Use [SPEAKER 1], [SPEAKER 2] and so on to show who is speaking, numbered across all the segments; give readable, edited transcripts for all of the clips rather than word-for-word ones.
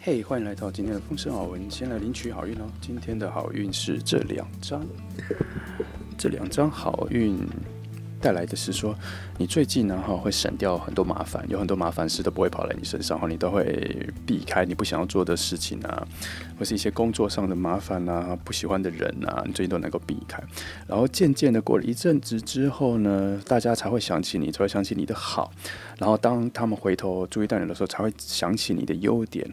[SPEAKER 1] 嘿，欢迎来到今天的丰盛好文，先来领取好运哦。今天的好运是这两张，这两张好运带来的是说，你最近呢会省掉很多麻烦，有很多麻烦事都不会跑来你身上，你都会避开你不想要做的事情啊，或是一些工作上的麻烦啊，不喜欢的人啊，你最近都能够避开。然后渐渐的过了一阵子之后呢，大家才会想起你，才会想起你的好。然后当他们回头注意到你的时候，才会想起你的优点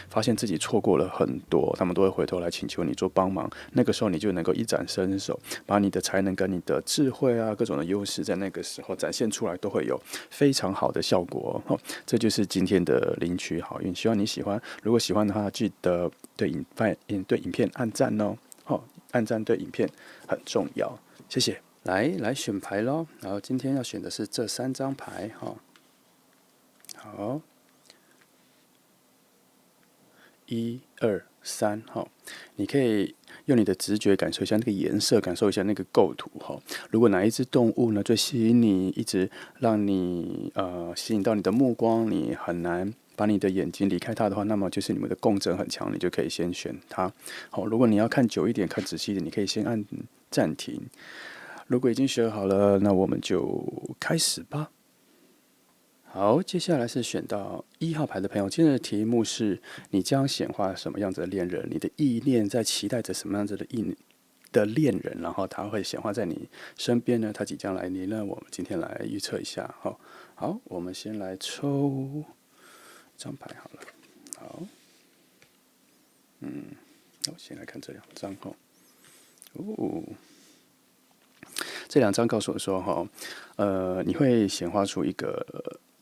[SPEAKER 1] 发现自己错过了很多，他们都会回头来请求你做帮忙。那个时候你就能够一展身手，把你的才能跟你的智慧啊，各种的优势，在那个时候展现出来，都会有非常好的效果这就是今天的领取好运，希望你喜欢。如果喜欢的话，记得对影片按赞哦。按赞对影片很重要，谢谢。来选牌咯，然后今天要选的是这3张牌好，1、2、3你可以用你的直觉感受一下那个颜色，感受一下那个构图如果哪一只动物呢最吸引你，一直让你吸引到你的目光，你很难把你的眼睛离开它的话，那么就是你们的共振很强，你就可以先选它。如果你要看久一点、看仔细一点，你可以先按暂停。如果已经选好了，那我们就开始吧。好，接下来是选到1号牌的朋友，今天的题目是：你将显化什么样子的恋人？你的意念在期待着什么样子的恋人？然后他会显化在你身边呢？他即将来临呢？我们今天来预测一下好，我们先来抽一张牌好了。好，我先来看这2张这2张告诉我说你会显化出一个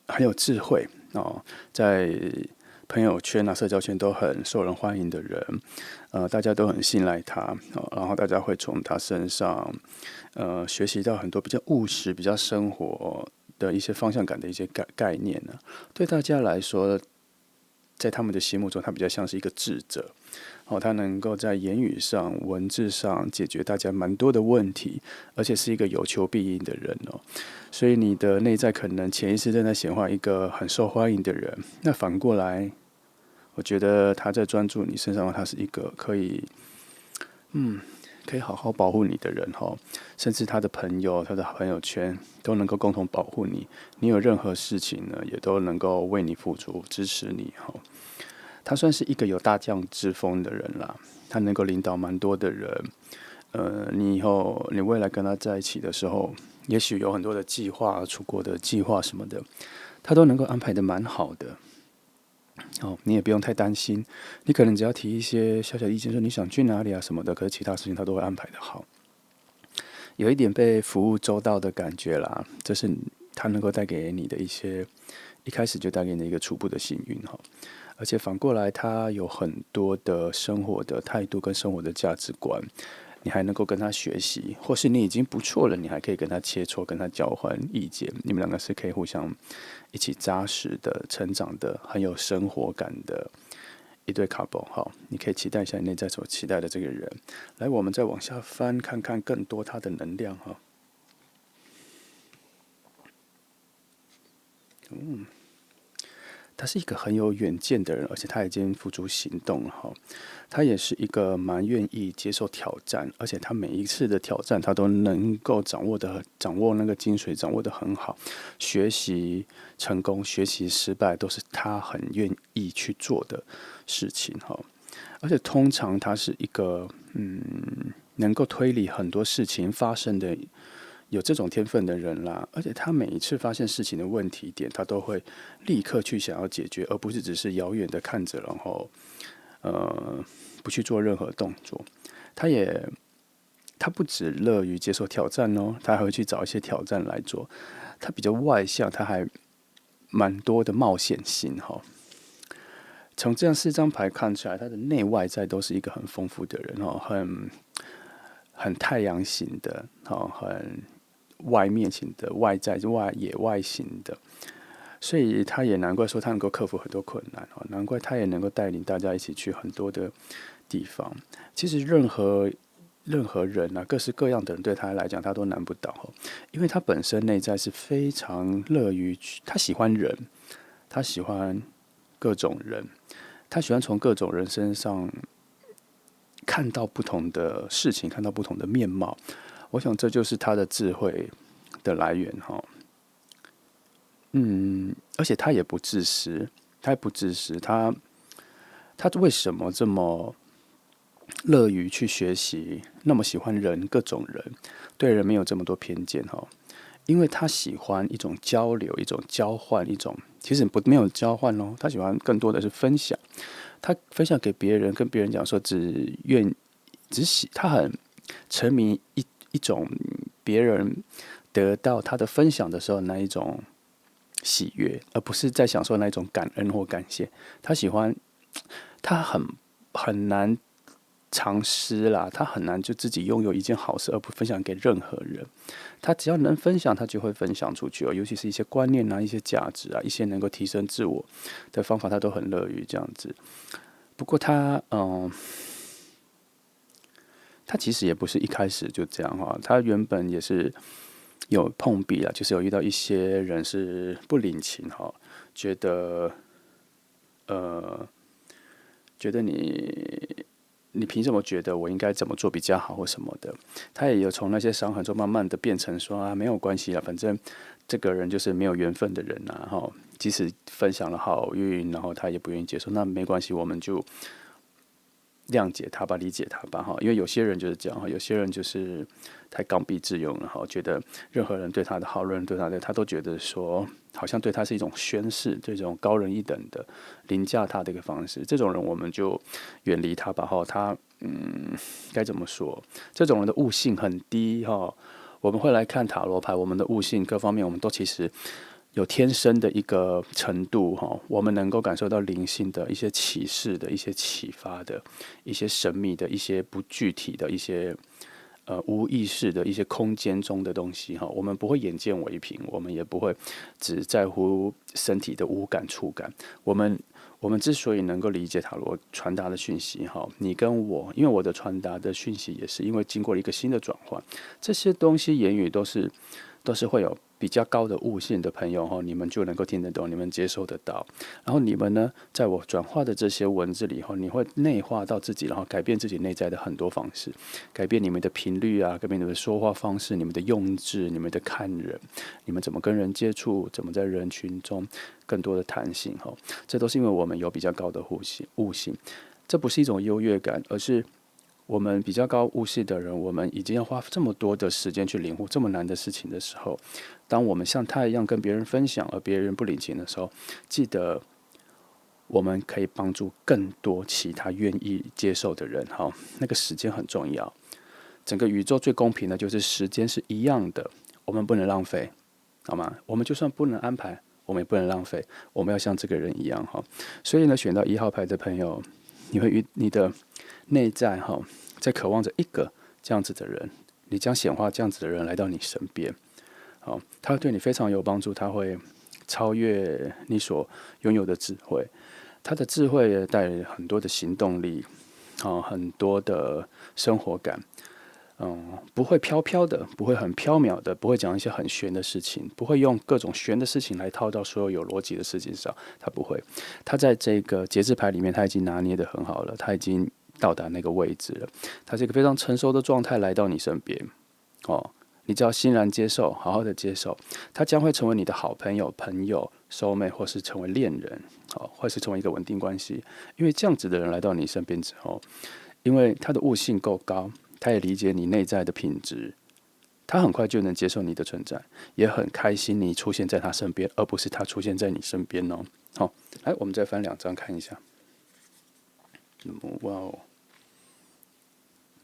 [SPEAKER 1] 很有智慧在朋友圈社交圈都很受人欢迎的人，大家都很信赖他然后大家会从他身上学习到很多比较务实、比较生活的一些方向感的一些概念呢。对大家来说，在他们的心目中，他比较像是一个智者他能够在言语上、文字上解决大家蛮多的问题，而且是一个有求必应的人所以你的内在可能潜意识正在显化一个很受欢迎的人。那反过来，我觉得他在专注你身上，他是一个可以好好保护你的人甚至他的朋友、他的朋友圈都能够共同保护你。你有任何事情呢，也都能够为你付出、支持你他算是一个有大将之风的人啦，他能够领导蛮多的人。你以后你未来跟他在一起的时候，也许有很多的计划、出国的计划什么的，他都能够安排的蛮好的。你也不用太担心，你可能只要提一些小小意见，说你想去哪里啊什么的，可是其他事情他都会安排的好。有一点被服务周到的感觉啦，这是他能够带给你的一开始就带给你的一个初步的幸运而且反过来，他有很多的生活的态度跟生活的价值观，你还能够跟他学习，或是你已经不错了，你还可以跟他切磋，跟他交换意见，你们2个是可以互相一起扎实的成长的，很有生活感的一对 couple 你可以期待一下你内在所期待的这个人。来，我们再往下翻，看看更多他的能量他是一个很有远见的人，而且他已经付诸行动了他也是一个蛮愿意接受挑战，而且他每一次的挑战，他都能够掌握那个精髓，掌握得很好。学习成功、学习失败，都是他很愿意去做的事情而且通常他是一个能够推理很多事情发生的。有这种天分的人啦，而且他每一次发现事情的问题点，他都会立刻去想要解决，而不是只是遥远的看着，然后不去做任何动作。他不只乐于接受挑战他还会去找一些挑战来做。他比较外向，他还蛮多的冒险心从这样4张牌看出来，他的内外在都是一个很丰富的人很太阳型的很外面型的，外在野外型的，所以他也难怪说他能够克服很多困难难怪他也能够带领大家一起去很多的地方。其实任何人各式各样的人对他来讲，他都难不倒因为他本身内在是非常乐于他喜欢人，他喜欢各种人，他喜欢从各种人身上看到不同的事情，看到不同的面貌。我想这就是他的智慧的来源哈。而且他也不自私，他也不自私，他为什么这么乐于去学习，那么喜欢人，各种人，对人没有这么多偏见哈？因为他喜欢一种交流，一种交换，一种其实没有交换哦，他喜欢更多的是分享。他分享给别人，跟别人讲说他很沉迷一种别人得到他的分享的时候那一种喜悦，而不是在享受那一种感恩或感谢。他喜欢，他很难尝试啦，他很难就自己拥有一件好事而不分享给任何人。他只要能分享，他就会分享出去哦，尤其是一些观念啊、一些价值啊、一些能够提升自我的方法，他都很乐于这样子。不过他其实也不是一开始就这样哈，他原本也是有碰壁啊，就是有遇到一些人是不领情哈，觉得觉得你凭什么觉得我应该怎么做比较好或什么的？他也有从那些伤痕中慢慢的变成说啊，没有关系啦，反正这个人就是没有缘分的人啊，哈，即使分享了好运，然后他也不愿意接受，那没关系，我们就谅解他吧，理解他吧，哈，因为有些人就是这样哈，有些人就是太刚愎自用了哈，觉得任何人对他的好，任何人对他的，他都觉得说，好像对他是一种宣示，这种高人一等的凌驾他的一个方式。这种人我们就远离他吧，哈，他该怎么说？这种人的悟性很低哈。我们会来看塔罗牌，我们的悟性各方面，我们都其实有天生的一个程度哈，我们能够感受到灵性的一些启示的一些启发的一些神秘的一些不具体的一些无意识的一些空间中的东西哈，我们不会眼见为凭，我们也不会只在乎身体的五感触感。我们之所以能够理解塔罗传达的讯息哈，你跟我，因为我的传达的讯息也是因为经过了一个新的转换，这些东西言语都是会有比较高的悟性的朋友哈，你们就能够听得懂，你们接收得到。然后你们呢，在我转化的这些文字里后，你会内化到自己，然后改变自己内在的很多方式，改变你们的频率啊，改变你们的说话方式，你们的用字，你们的看人，你们怎么跟人接触，怎么在人群中更多的弹性哈，这都是因为我们有比较高的悟性，这不是一种优越感，而是我们比较高悟性的人，我们已经要花这么多的时间去领悟这么难的事情的时候，当我们像他一样跟别人分享，而别人不领情的时候，记得我们可以帮助更多其他愿意接受的人。哈，那个时间很重要。整个宇宙最公平的就是时间是一样的，我们不能浪费，好吗？我们就算不能安排，我们也不能浪费，我们要像这个人一样哈。所以呢，选到1号牌的朋友，你会与你的内在哈，在渴望着一个这样子的人，你将显化这样子的人来到你身边，好，他会对你非常有帮助，他会超越你所拥有的智慧，他的智慧也带来很多的行动力，很多的生活感，不会飘飘的，不会很飘渺的，不会讲一些很玄的事情，不会用各种玄的事情来套到所有有逻辑的事情上，他不会。他在这个节制牌里面，他已经拿捏得很好了，他已经到达那个位置了，他是一个非常成熟的状态来到你身边，你只要欣然接受，好好的接受，他将会成为你的好朋友、收妹，或是成为恋人，或是成为一个稳定关系。因为这样子的人来到你身边之后，因为他的悟性够高，他也理解你内在的品质，他很快就能接受你的存在，也很开心你出现在他身边，而不是他出现在你身边哦。好，来，我们再翻2张看一下。哇哦，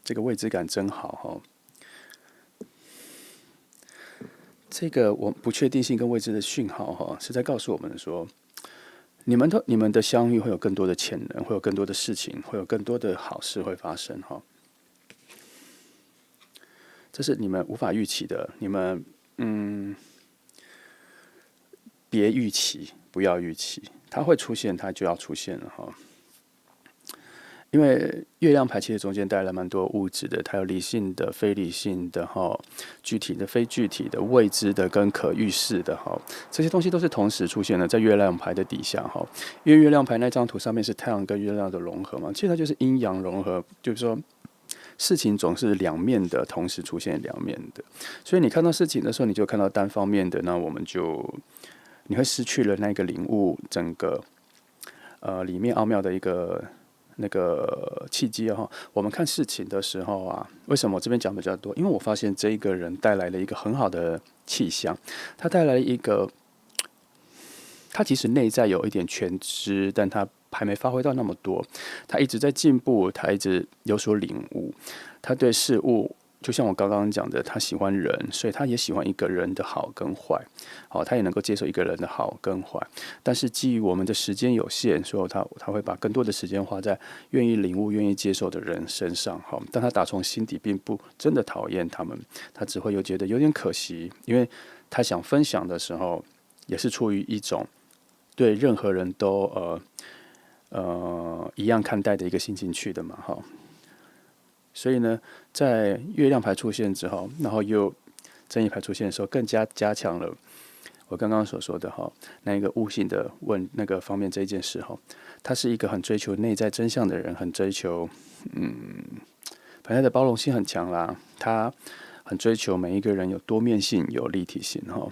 [SPEAKER 1] 这个位置感真好哈！这个我不确定性跟未知的讯号哈，是在告诉我们说，你们的相遇会有更多的潜能，会有更多的事情，会有更多的好事会发生哈。这是你们无法预期的，你们别预期，不要预期，它会出现，它就要出现了哈。因为月亮牌其实中间带来蛮多物质的，它有理性的、非理性的哈，具体的、非具体的、未知的跟可预示的哈，这些东西都是同时出现的在月亮牌的底下哈。因为月亮牌那张图上面是太阳跟月亮的融合嘛，其实它就是阴阳融合，就是说事情总是两面的，同时出现两面的，所以你看到事情的时候，你就看到单方面的，那我们就你会失去了那个领悟整个里面奥妙的一个那个契机哈。我们看事情的时候啊，为什么我这边讲比较多？因为我发现这一个人带来了一个很好的气象，他带来一个，他其实内在有一点全知，但他还没发挥到那么多，他一直在进步，他一直有所领悟，他对事物。就像我刚刚讲的，他喜欢人，所以他也喜欢一个人的好跟坏，好，他也能够接受一个人的好跟坏。但是基于我们的时间有限，所以他会把更多的时间花在愿意领悟、愿意接受的人身上。好，但他打从心底并不真的讨厌他们，他只会觉得有点可惜，因为他想分享的时候，也是出于一种对任何人都一样看待的一个心情去的嘛，哈。所以呢，在月亮牌出现之后，然后又正义牌出现的时候，更加加强了我刚刚所说的哈，那一个悟性的那个方面这一件事哈，他是一个很追求内在真相的人，很追求反正他的包容性很强啦，他很追求每一个人有多面性、有立体性哈。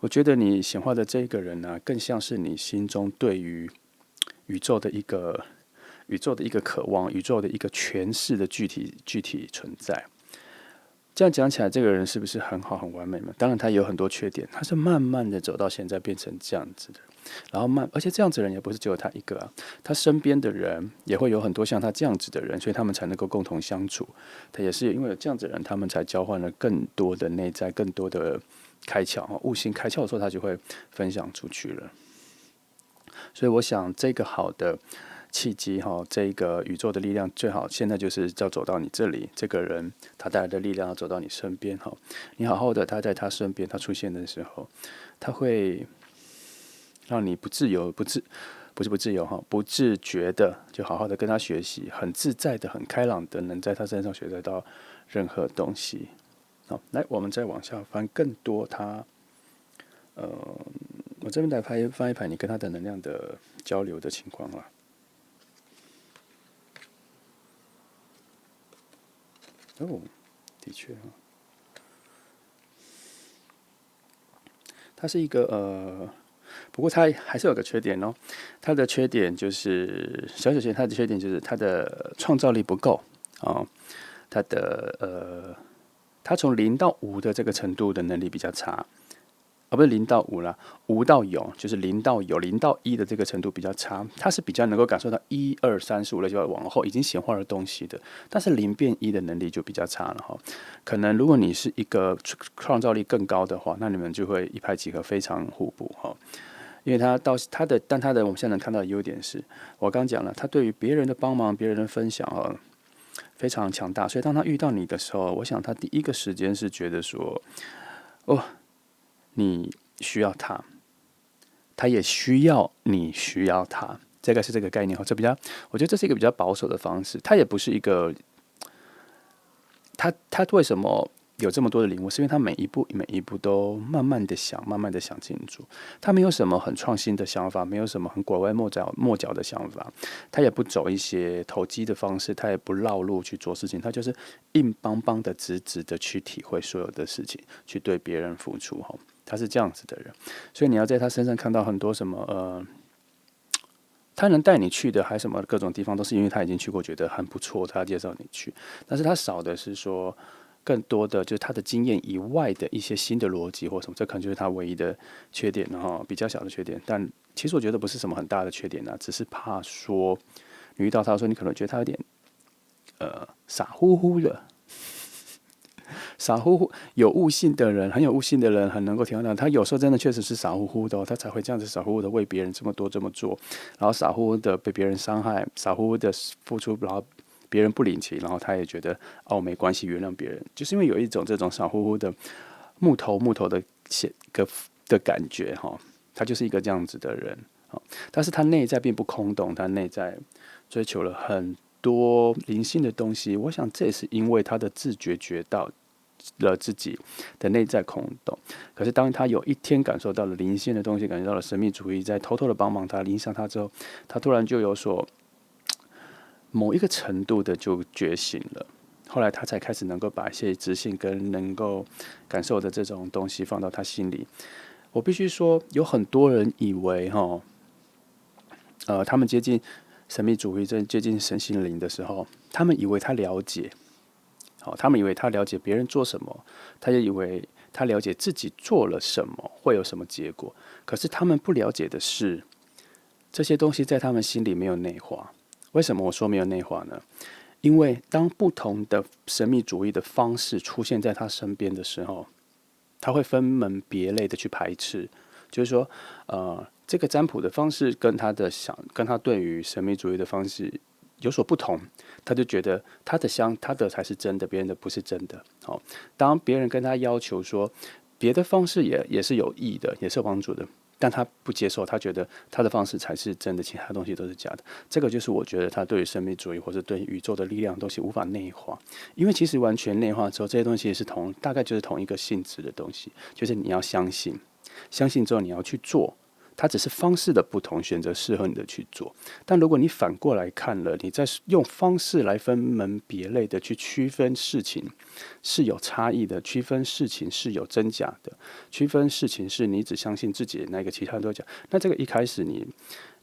[SPEAKER 1] 我觉得你显化的这个人呢、更像是你心中对于宇宙的一个渴望，宇宙的一个诠释的具体存在。这样讲起来，这个人是不是很好、很完美嘛？当然，他有很多缺点，他是慢慢的走到现在变成这样子的。然后而且这样子的人也不是只有他一个啊，他身边的人也会有很多像他这样子的人，所以他们才能够共同相处。他也是因为有这样子的人，他们才交换了更多的内在、更多的开窍悟性开窍的时候，他就会分享出去了。所以我想，这个好的契机哈，这个宇宙的力量最好现在就是要走到你这里，这个人他带来的力量要走到你身边哈，你好好的他在他身边，他出现的时候，他会让你不自由不自由哈，不自觉的就好好的跟他学习，很自在的、很开朗的，能在他身上学得到任何东西。好，来我们再往下翻更多他，我这边来翻一排你跟他的能量的交流的情况啦。哦，的确啊，他是一个不过他还是有个缺点哦。他的缺点就是小小他的缺点就是他的创造力不够啊、他的他从0到5的这个程度的能力比较差。不是0到5啦，5到有，就是0到有0到1的这个程度比较差，它是比较能够感受到1、2、3、4、5、6、7、8往后已经显化的东西的，但是0变1的能力就比较差了哈。可能如果你是一个创造力更高的话，那你们就会一拍即合，非常互补哈。因为但他的我们现在能看到的优点是，我刚讲了，他对于别人的帮忙、别人的分享非常强大，所以当他遇到你的时候，我想他第一个时间是觉得说，哦。你需要他，他也需要你需要他，这个是这个概念哈。我觉得这是一个比较保守的方式。他也不是一个，他为什么有这么多的领悟？是因为他每一步都慢慢的想，慢慢的想清楚。他没有什么很创新的想法，没有什么很拐弯抹角的想法。他也不走一些投机的方式，他也不绕路去做事情。他就是硬邦邦的、直直的去体会所有的事情，去对别人付出哈。他是这样子的人，所以你要在他身上看到很多什么他能带你去的还什么各种地方，都是因为他已经去过，觉得很不错，他介绍你去。但是他少的是说更多的就是他的经验以外的一些新的逻辑或什么，这可能就是他唯一的缺点，然后比较小的缺点。但其实我觉得不是什么很大的缺点啊，只是怕说你遇到他的时候，你可能觉得他有点傻乎乎的。傻乎乎有悟性的人，很有悟性的人，很能够体会到，他有时候真的确实是傻乎乎的哦，他才会这样子傻乎乎的为别人这么多这么做，然后傻乎乎的被别人伤害，傻乎乎的付出，然后别人不领情，然后他也觉得哦没关系，原谅别人，就是因为有一种这种傻乎乎的木头的感觉哈，他就是一个这样子的人，但是他内在并不空洞，他内在追求了很多灵性的东西，我想这也是因为他的自觉到了自己的内在空洞。可是当他有一天感受到了灵性的东西，感觉到了神秘主义在偷偷的帮忙他、影响他之后，他突然就有所某一个程度的就觉醒了。后来他才开始能够把一些知性跟能够感受的这种东西放到他心里。我必须说，有很多人以为他们接近神秘主义、接近身心灵的时候，他们以为他了解，他们以为他了解别人做什么，他也以为他了解自己做了什么会有什么结果。可是他们不了解的是，这些东西在他们心里没有内化。为什么我说没有内化呢？因为当不同的神秘主义的方式出现在他身边的时候，他会分门别类的去排斥，就是说，这个占卜的方式跟他对于神秘主义的方式有所不同，他就觉得他的才是真的，别人的不是真的。当别人跟他要求说别的方式也是有益的，也是有帮助的，但他不接受，他觉得他的方式才是真的，其他东西都是假的。这个就是我觉得他对于神秘主义或者对宇宙的力量的东西无法内化，因为其实完全内化之后，这些东西是大概就是同一个性质的东西，就是你要相信，相信之后你要去做。它只是方式的不同，选择适合你的去做。但如果你反过来看了，你在用方式来分门别类的去区分事情是有差异的，区分事情是有真假的，区分事情是你只相信自己的那个，其他人都假。那这个一开始你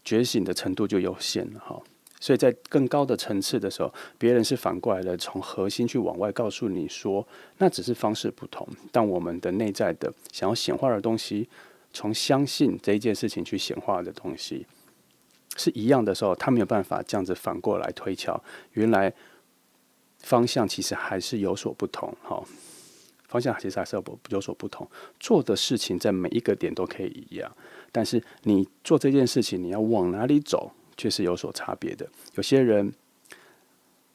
[SPEAKER 1] 觉醒的程度就有限了哈。所以在更高的层次的时候，别人是反过来的，从核心去往外告诉你说，那只是方式不同，但我们的内在的想要显化的东西。从相信这一件事情去显化的东西是一样的时候，他没有办法这样子反过来推敲，原来方向其实还是有所不同。方向其实还是有所不同，做的事情在每一个点都可以一样，但是你做这件事情，你要往哪里走，却是有所差别的。有些人，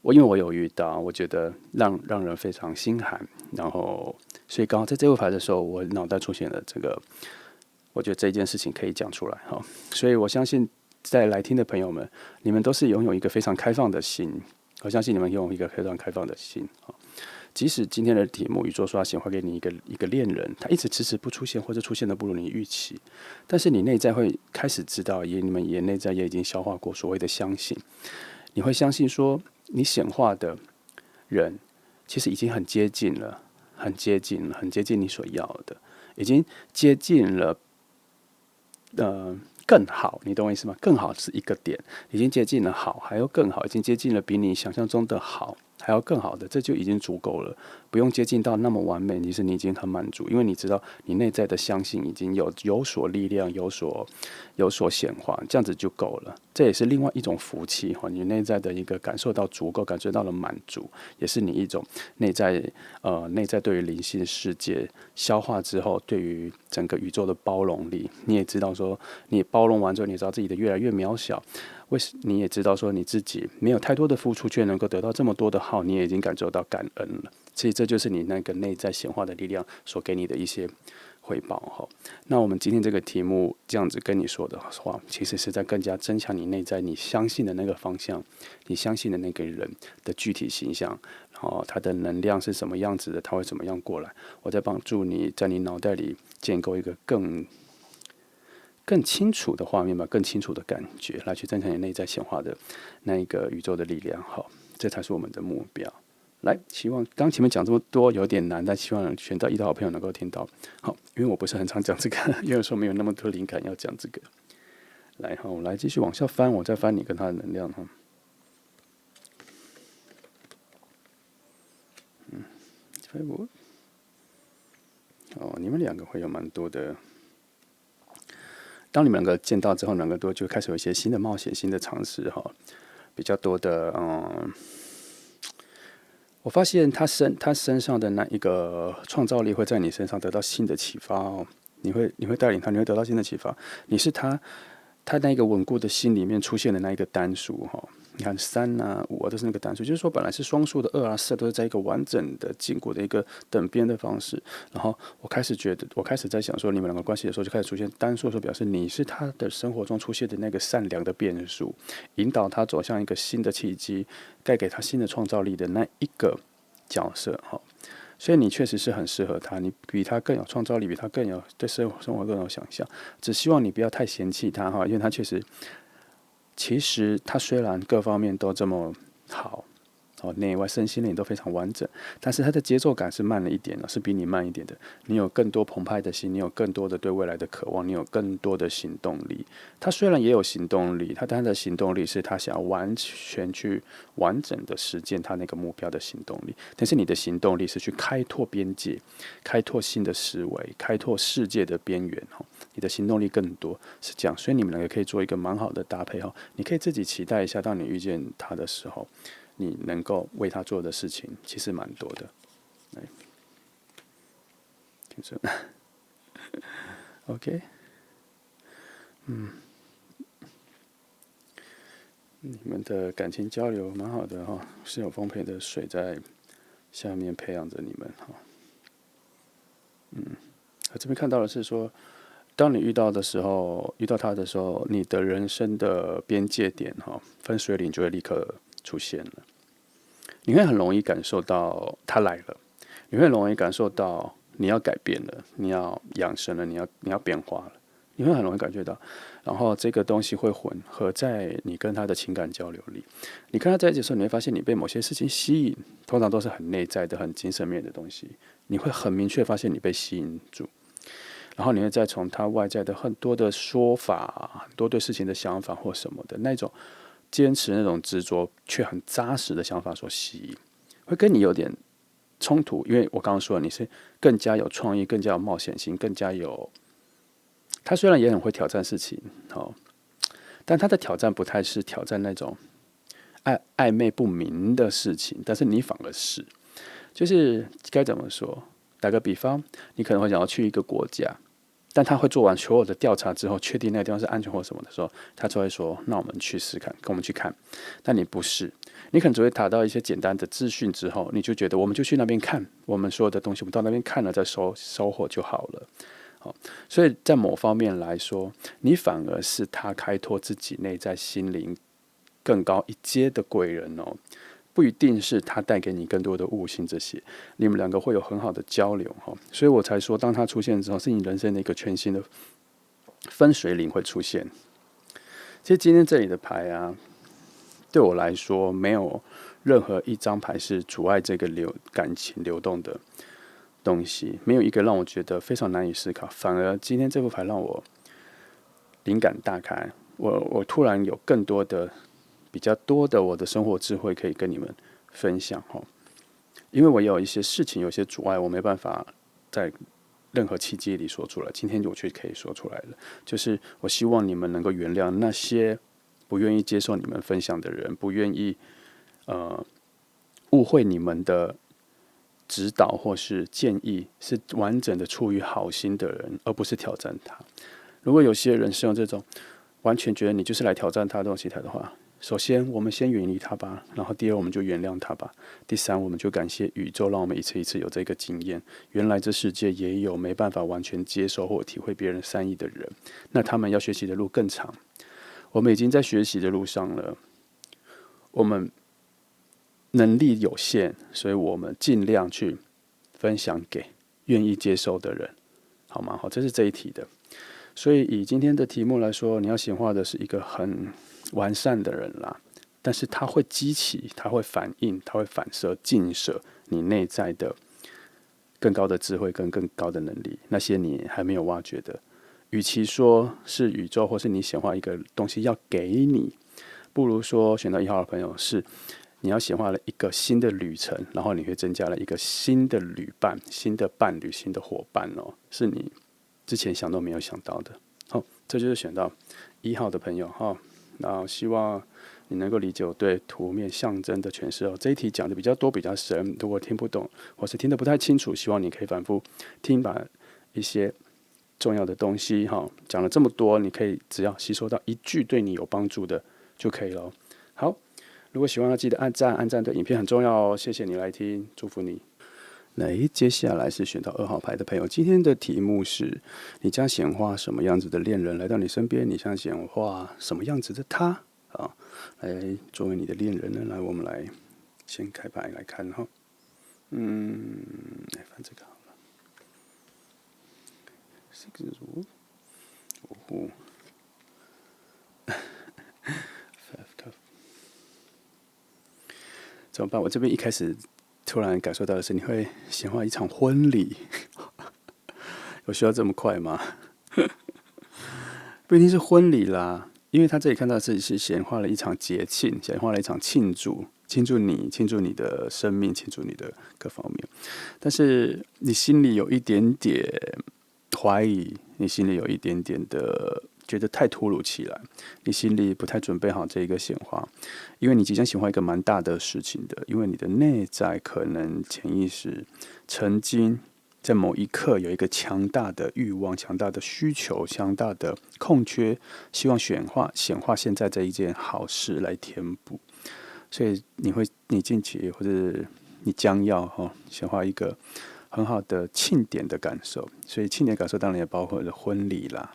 [SPEAKER 1] 因为我有遇到，我觉得让人非常心寒，然后所以刚好在这副牌的时候，我脑袋出现了这个。我觉得这件事情可以讲出来哈，所以我相信在来听的朋友们，你们都是拥有一个非常开放的心，我相信你们拥有一个非常开放的心。即使今天的题目宇宙说要显化给你一个恋人，他一直迟迟不出现，或者出现的不如你预期，但是你内在会开始知道，你们也内在也已经消化过所谓的相信，你会相信说你显化的人其实已经很接近了，很接近了，很接近你所要的，已经接近了。更好，你懂我意思吗？更好是一个点，已经接近了好，还要更好，已经接近了比你想象中的好，还要更好的，这就已经足够了，不用接近到那么完美，其实你已经很满足，因为你知道你内在的相信已经有所力量，有所显化，这样子就够了。这也是另外一种福气哈，你内在的一个感受到足够，感受到了满足，也是你一种内在对于灵性世界消化之后，对于整个宇宙的包容力，你也知道说，你包容完之后，你知道自己的越来越渺小，你也知道说你自己没有太多的付出，却能够得到这么多的好，你也已经感受到感恩了。其实这就是你那个内在显化的力量所给你的一些回报哈。那我们今天这个题目这样子跟你说的话，其实是在更加增强你内在你相信的那个方向，你相信的那个人的具体形象，然后他的能量是什么样子的，他会怎么样过来。我在帮助你在你脑袋里建构一个更清楚的画面吧，更清楚的感觉，来去增强你内在显化的那一个宇宙的力量。好，这才是我们的目标。来，希望刚前面讲这么多有点难，但希望选到一的好朋友能够听到。好，因为我不是很常讲这个，因为有时候没有那么多灵感要讲这个。来，好，我来继续往下翻，我再翻你跟他的能量哈。你们两个会有蛮多的。当你们两个见到之后，两个多就开始有一些新的冒险、新的尝试哈，比较多的我发现他身上的那一个创造力会在你身上得到新的启发哦。你会带领他，你会得到新的启发。你是他那个稳固的心里面出现的那一个单数哈。你看3啊5啊都是那个单数，就是说本来是双数的2啊4都是在一个完整的胫骨的一个等边的方式。然后我开始在想说，你们两个关系的时候就开始出现单数的时候，表示你是他的生活中出现的那个善良的变数，引导他走向一个新的契机，带给他新的创造力的那一个角色哈。所以你确实是很适合他，你比他更有创造力，比他更有对生活更有想象。只希望你不要太嫌弃他哈，因为他其实他虽然各方面都这么好，内外身心灵都非常完整，但是他的节奏感是慢了一点的，是比你慢一点的。你有更多澎湃的心，你有更多的对未来的渴望，你有更多的行动力。他虽然也有行动力，但他的行动力是他想要完全去完整的实践他那个目标的行动力，但是你的行动力是去开拓边界，开拓新的思维，开拓世界的边缘。你的行动力更多，是这样，所以你们两个可以做一个蛮好的搭配哈。你可以自己期待一下，当你遇见他的时候，你能够为他做的事情其实蛮多的。来，听说，OK，你们的感情交流蛮好的哈，是有丰沛的水在下面培养着你们哈。我这边看到的是说，当你遇到他的时候，你的人生的边界点分水岭就会立刻出现了。你会很容易感受到他来了，你会很容易感受到你要改变了，你要养生了，你要变化了，你会很容易感觉到。然后这个东西会混合在你跟他的情感交流里。你跟他在一起的时候，你会发现你被某些事情吸引，通常都是很内在的、很精神面的东西。你会很明确发现你被吸引住。然后你会再从他外在的很多的说法、很多对事情的想法或什么的那种坚持、那种执着却很扎实的想法所吸引，会跟你有点冲突。因为我刚刚说了，你是更加有创意、更加有冒险性、更加有……他虽然也很会挑战事情，但他的挑战不太是挑战那种暧昧不明的事情，但是你反而是，就是该怎么说？打个比方，你可能会想要去一个国家，但他会做完所有的调查之后，确定那个地方是安全或什么的时候，他就会说：“那我们去试看，跟我们去看。”但你不是，你可能只会达到一些简单的资讯之后，你就觉得我们就去那边看，我们所有的东西，我们到那边看了再收获就好了。所以在某方面来说，你反而是他开拓自己内在心灵更高一阶的贵人哦。不一定是他带给你更多的悟性，这些你们两个会有很好的交流哈，所以我才说，当他出现之后，是你人生的一个全新的分水岭会出现。其实今天这里的牌啊，对我来说没有任何一张牌是阻碍这个感情流动的东西，没有一个让我觉得非常难以思考，反而今天这副牌让我灵感大开，我突然有更多的。比较多的我的生活智慧可以跟你们分享哈，因为我有一些事情有些阻碍，我没办法在任何契机里说出来，今天我却可以说出来了。就是我希望你们能够原谅那些不愿意接受你们分享的人，不愿意误会你们的指导或是建议是完整的出于好心的人，而不是挑战他。如果有些人是用这种完全觉得你就是来挑战他这种心态的话，首先，我们先远离他吧。然后，第二，我们就原谅他吧。第三，我们就感谢宇宙，让我们一次一次有这个经验。原来这世界也有没办法完全接受或体会别人善意的人，那他们要学习的路更长。我们已经在学习的路上了，我们能力有限，所以我们尽量去分享给愿意接受的人，好吗？好，这是这一题的。所以以今天的题目来说，你要显化的是一个很完善的人啦，但是他会激起，他会反应，他会反射、映射你内在的更高的智慧跟更高的能力，那些你还没有挖掘的。与其说是宇宙或是你显化一个东西要给你，不如说选到1号的朋友是你要显化了一个新的旅程，然后你会增加了一个新的旅伴、新的伴侣、新的伙伴哦，是你之前想都没有想到的。好，这就是选到1号的朋友哈。然后希望你能够理解我对图面象征的诠释哦。这一题讲的比较多、比较深，如果听不懂或是听得不太清楚，希望你可以反复听，把一些重要的东西哈讲了这么多，你可以只要吸收到一句对你有帮助的就可以了。好，如果喜欢的记得按赞，按赞对影片很重要哦。谢谢你来听，祝福你。接下来是选到2号牌的朋友，今天的题目是：你将显化什么样子的恋人来到你身边？你将显化什么样子的他啊，来作为你的恋人呢？来，我们来先开牌来看哈。来翻这个好了。6 5 cup， 怎么办？我这边一开始突然感受到的是，你会显化一场婚礼，有需要这么快吗？不一定是婚礼啦，因为他这里看到是显化了一场节庆，显化了一场庆祝，庆祝你的生命，庆祝你的各方面。但是你心里有一点点怀疑，你心里有一点点的觉得太突如其来，你心里不太准备好这一个显化，因为你即将显化一个蛮大的事情的，因为你的内在可能潜意识曾经在某一刻有一个强大的欲望、强大的需求、强大的空缺，希望显化现在这一件好事来填补，所以你近期或者你将要显化一个很好的庆典的感受，所以庆典感受当然也包括了婚礼啦，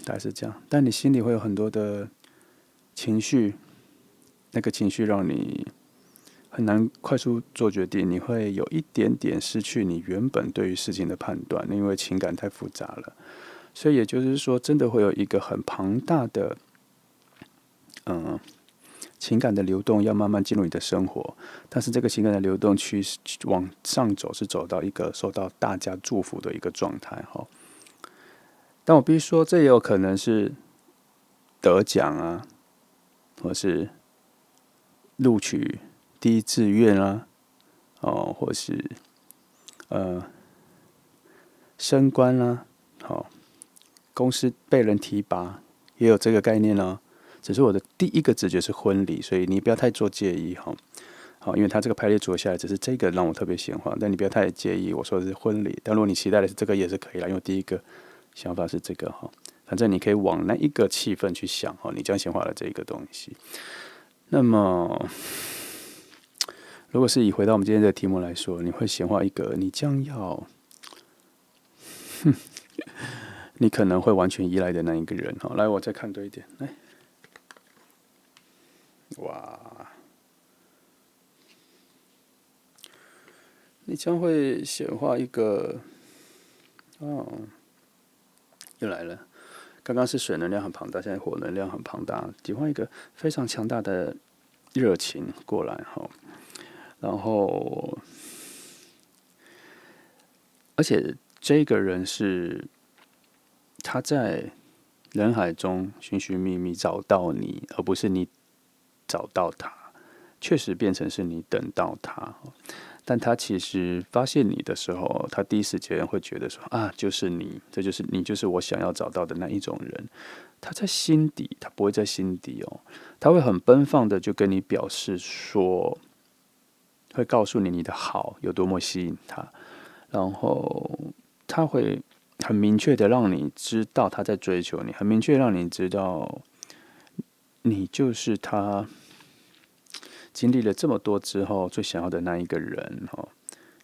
[SPEAKER 1] 大概是这样。但你心里会有很多的情绪，那个情绪让你很难快速做决定，你会有一点点失去你原本对于事情的判断，因为情感太复杂了。所以也就是说，真的会有一个很庞大的，情感的流动要慢慢进入你的生活，但是这个情感的流动趋势往上走，是走到一个受到大家祝福的一个状态哈。但我必须说，这也有可能是得奖啊，或是录取第一志愿啊，或是升官啦，公司被人提拔，也有这个概念哦。只是我的第一个直觉是婚礼，所以你不要太做介意哈。因为他这个排列组合下来，只是这个让我特别显化，但你不要太介意。我说的是婚礼，但如果你期待的是这个也是可以啦，因为第一个想法是这个哈。反正你可以往那一个气氛去想哈，你将显化了这一个东西。那么，如果是以回到我们今天的题目来说，你会显化一个你将要，你可能会完全依赖的那一个人哈。来，我再看多一点，来。哇，你将会显化一个，又来了。刚刚是水能量很庞大，现在火能量很庞大，提换一个非常强大的热情过来哈。然后，而且这个人是他在人海中寻寻觅觅找到你，而不是你找到他，确实变成是你等到他，但他其实发现你的时候，他第一时间会觉得说啊，就是你，这就是你，就是我想要找到的那一种人。他在心底，他不会在心底哦，他会很奔放的就跟你表示说，会告诉你你的好有多么吸引他，然后他会很明确的让你知道他在追求你，很明确让你知道你就是他经历了这么多之后最想要的那一个人哈，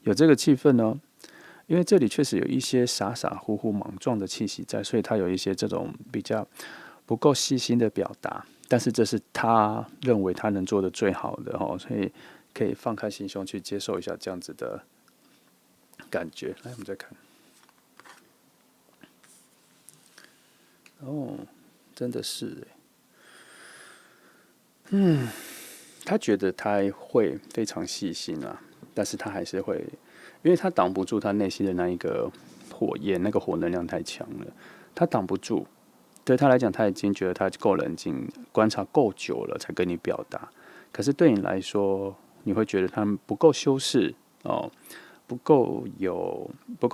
[SPEAKER 1] 有这个气氛呢，因为这里确实有一些傻傻乎乎莽撞的气息在，所以他有一些这种比较不够细心的表达，但是这是他认为他能做的最好的哈，所以可以放开心胸去接受一下这样子的感觉。来，我们再看，真的是他觉得他会非常细心啊，但是他还是会，因为他挡不住他内心的那一个火焰，那个火能量太强了，他挡不住。对他来讲，他已经觉得他够冷静，观察够久了才跟你表达。可是对你来说，你会觉得他不够修饰哦，不够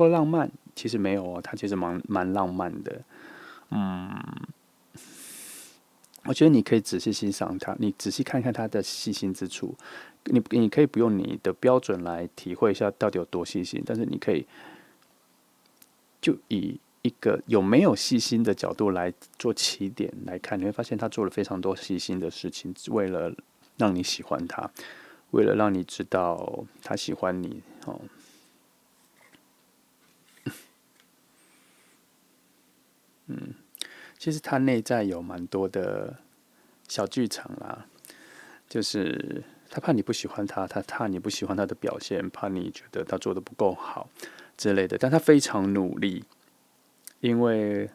[SPEAKER 1] 浪漫。其实没有哦，他其实蛮浪漫的。我觉得你可以仔细欣赏他，你仔细看看他的细心之处。你可以不用你的标准来体会一下到底有多细心，但是你可以就以一个有没有细心的角度来做起点来看，你会发现他做了非常多细心的事情，为了让你喜欢他，为了让你知道他喜欢你哦。其实他内在有蛮多的小剧场啦，就是他怕你不喜欢他，他怕你不喜欢他的表现，怕你觉得他做的不够好之类的，但他非常努力，因为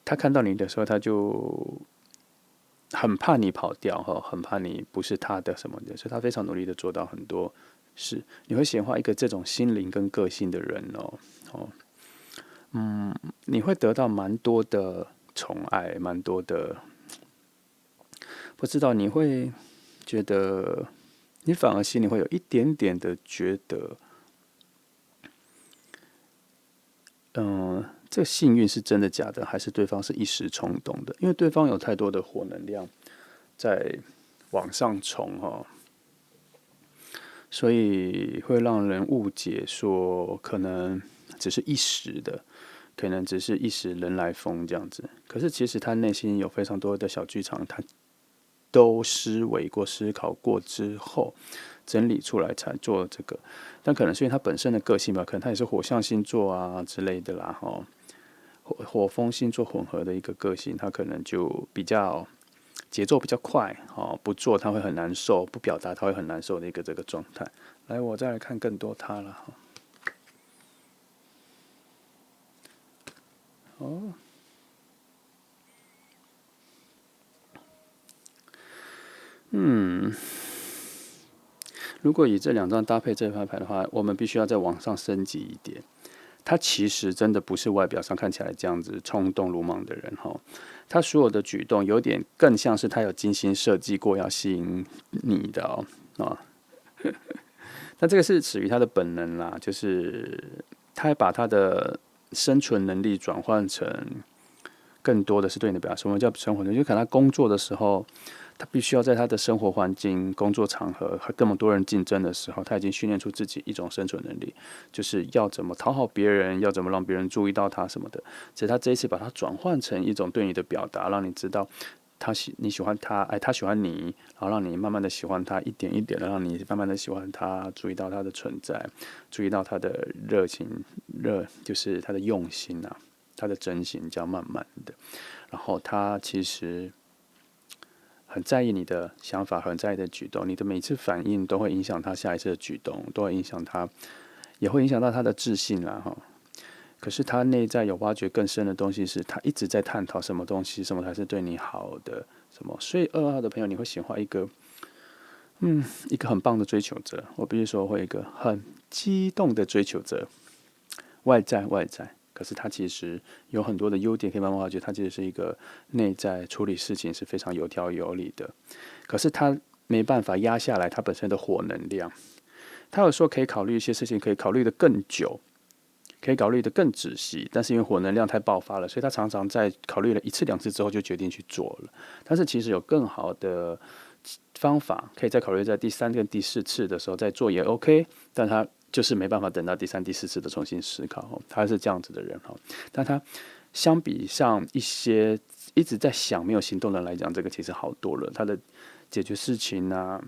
[SPEAKER 1] 他看到你的时候，他就很怕你跑掉哈，很怕你不是他的什么的，所以他非常努力的做到很多事。你会显化一个这种心灵跟个性的人哦，你会得到蛮多的宠爱，蛮多的，不知道你会觉得，你反而心里会有一点点的觉得，这个幸运是真的假的，还是对方是一时冲动的？因为对方有太多的火能量在往上冲哈，所以会让人误解说可能只是一时的，可能只是一时人来疯这样子。可是其实他内心有非常多的小剧场，他都思维过、思考过之后，整理出来才做这个。但可能是因为他本身的个性吧，可能他也是火象星座啊之类的啦，哈，火风星座混合的一个个性，他可能就比较节奏比较快，哦，不做他会很难受，不表达他会很难受的一个这个状态。来，我再来看更多他了，哦，如果以这两张搭配这张牌的话，我们必须要再往上升级一点。他其实真的不是外表上看起来这样子冲动鲁莽的人哈，他所有的举动有点更像是他有精心设计过要吸引你的啊。那这个是属于他的本能啦，就是他还把他的生存能力转换成更多的是对你的表达。什么叫生活能力？就可能他工作的时候，他必须要在他的生活环境、工作场合和这么多人竞争的时候，他已经训练出自己一种生存能力，就是要怎么讨好别人，要怎么让别人注意到他什么的。只是他这一次把它转换成一种对你的表达，让你知道你喜欢他，他喜欢你，然后让你慢慢的喜欢他，一点一点的让你慢慢的喜欢他，注意到他的存在，注意到他的热情，就是他的用心啊，他的真心，叫慢慢的。然后他其实很在意你的想法，很在意的举动，你的每次反应都会影响他下一次的举动，都会影响他，也会影响到他的自信啦哈。可是他内在有挖掘更深的东西，是他一直在探讨什么东西，什么才是对你好的，什么。所以2号的朋友，你会显化一个很棒的追求者，我必须说会一个很激动的追求者，外在。可是他其实有很多的优点可以慢慢挖掘，他其实是一个内在处理事情是非常有条有理的。可是他没办法压下来他本身的火能量。他有说可以考虑一些事情，可以考虑的更久，可以考虑的更仔细，但是因为火能量太爆发了，所以他常常在考虑了1次2次之后就决定去做了。但是其实有更好的方法，可以再考虑在第3跟第4次的时候再做也 OK，但他就是没办法等到第3、第4次的重新思考，他是这样子的人哈。但他相比上一些一直在想没有行动的人来讲，这个其实好多了。他的解决事情啊，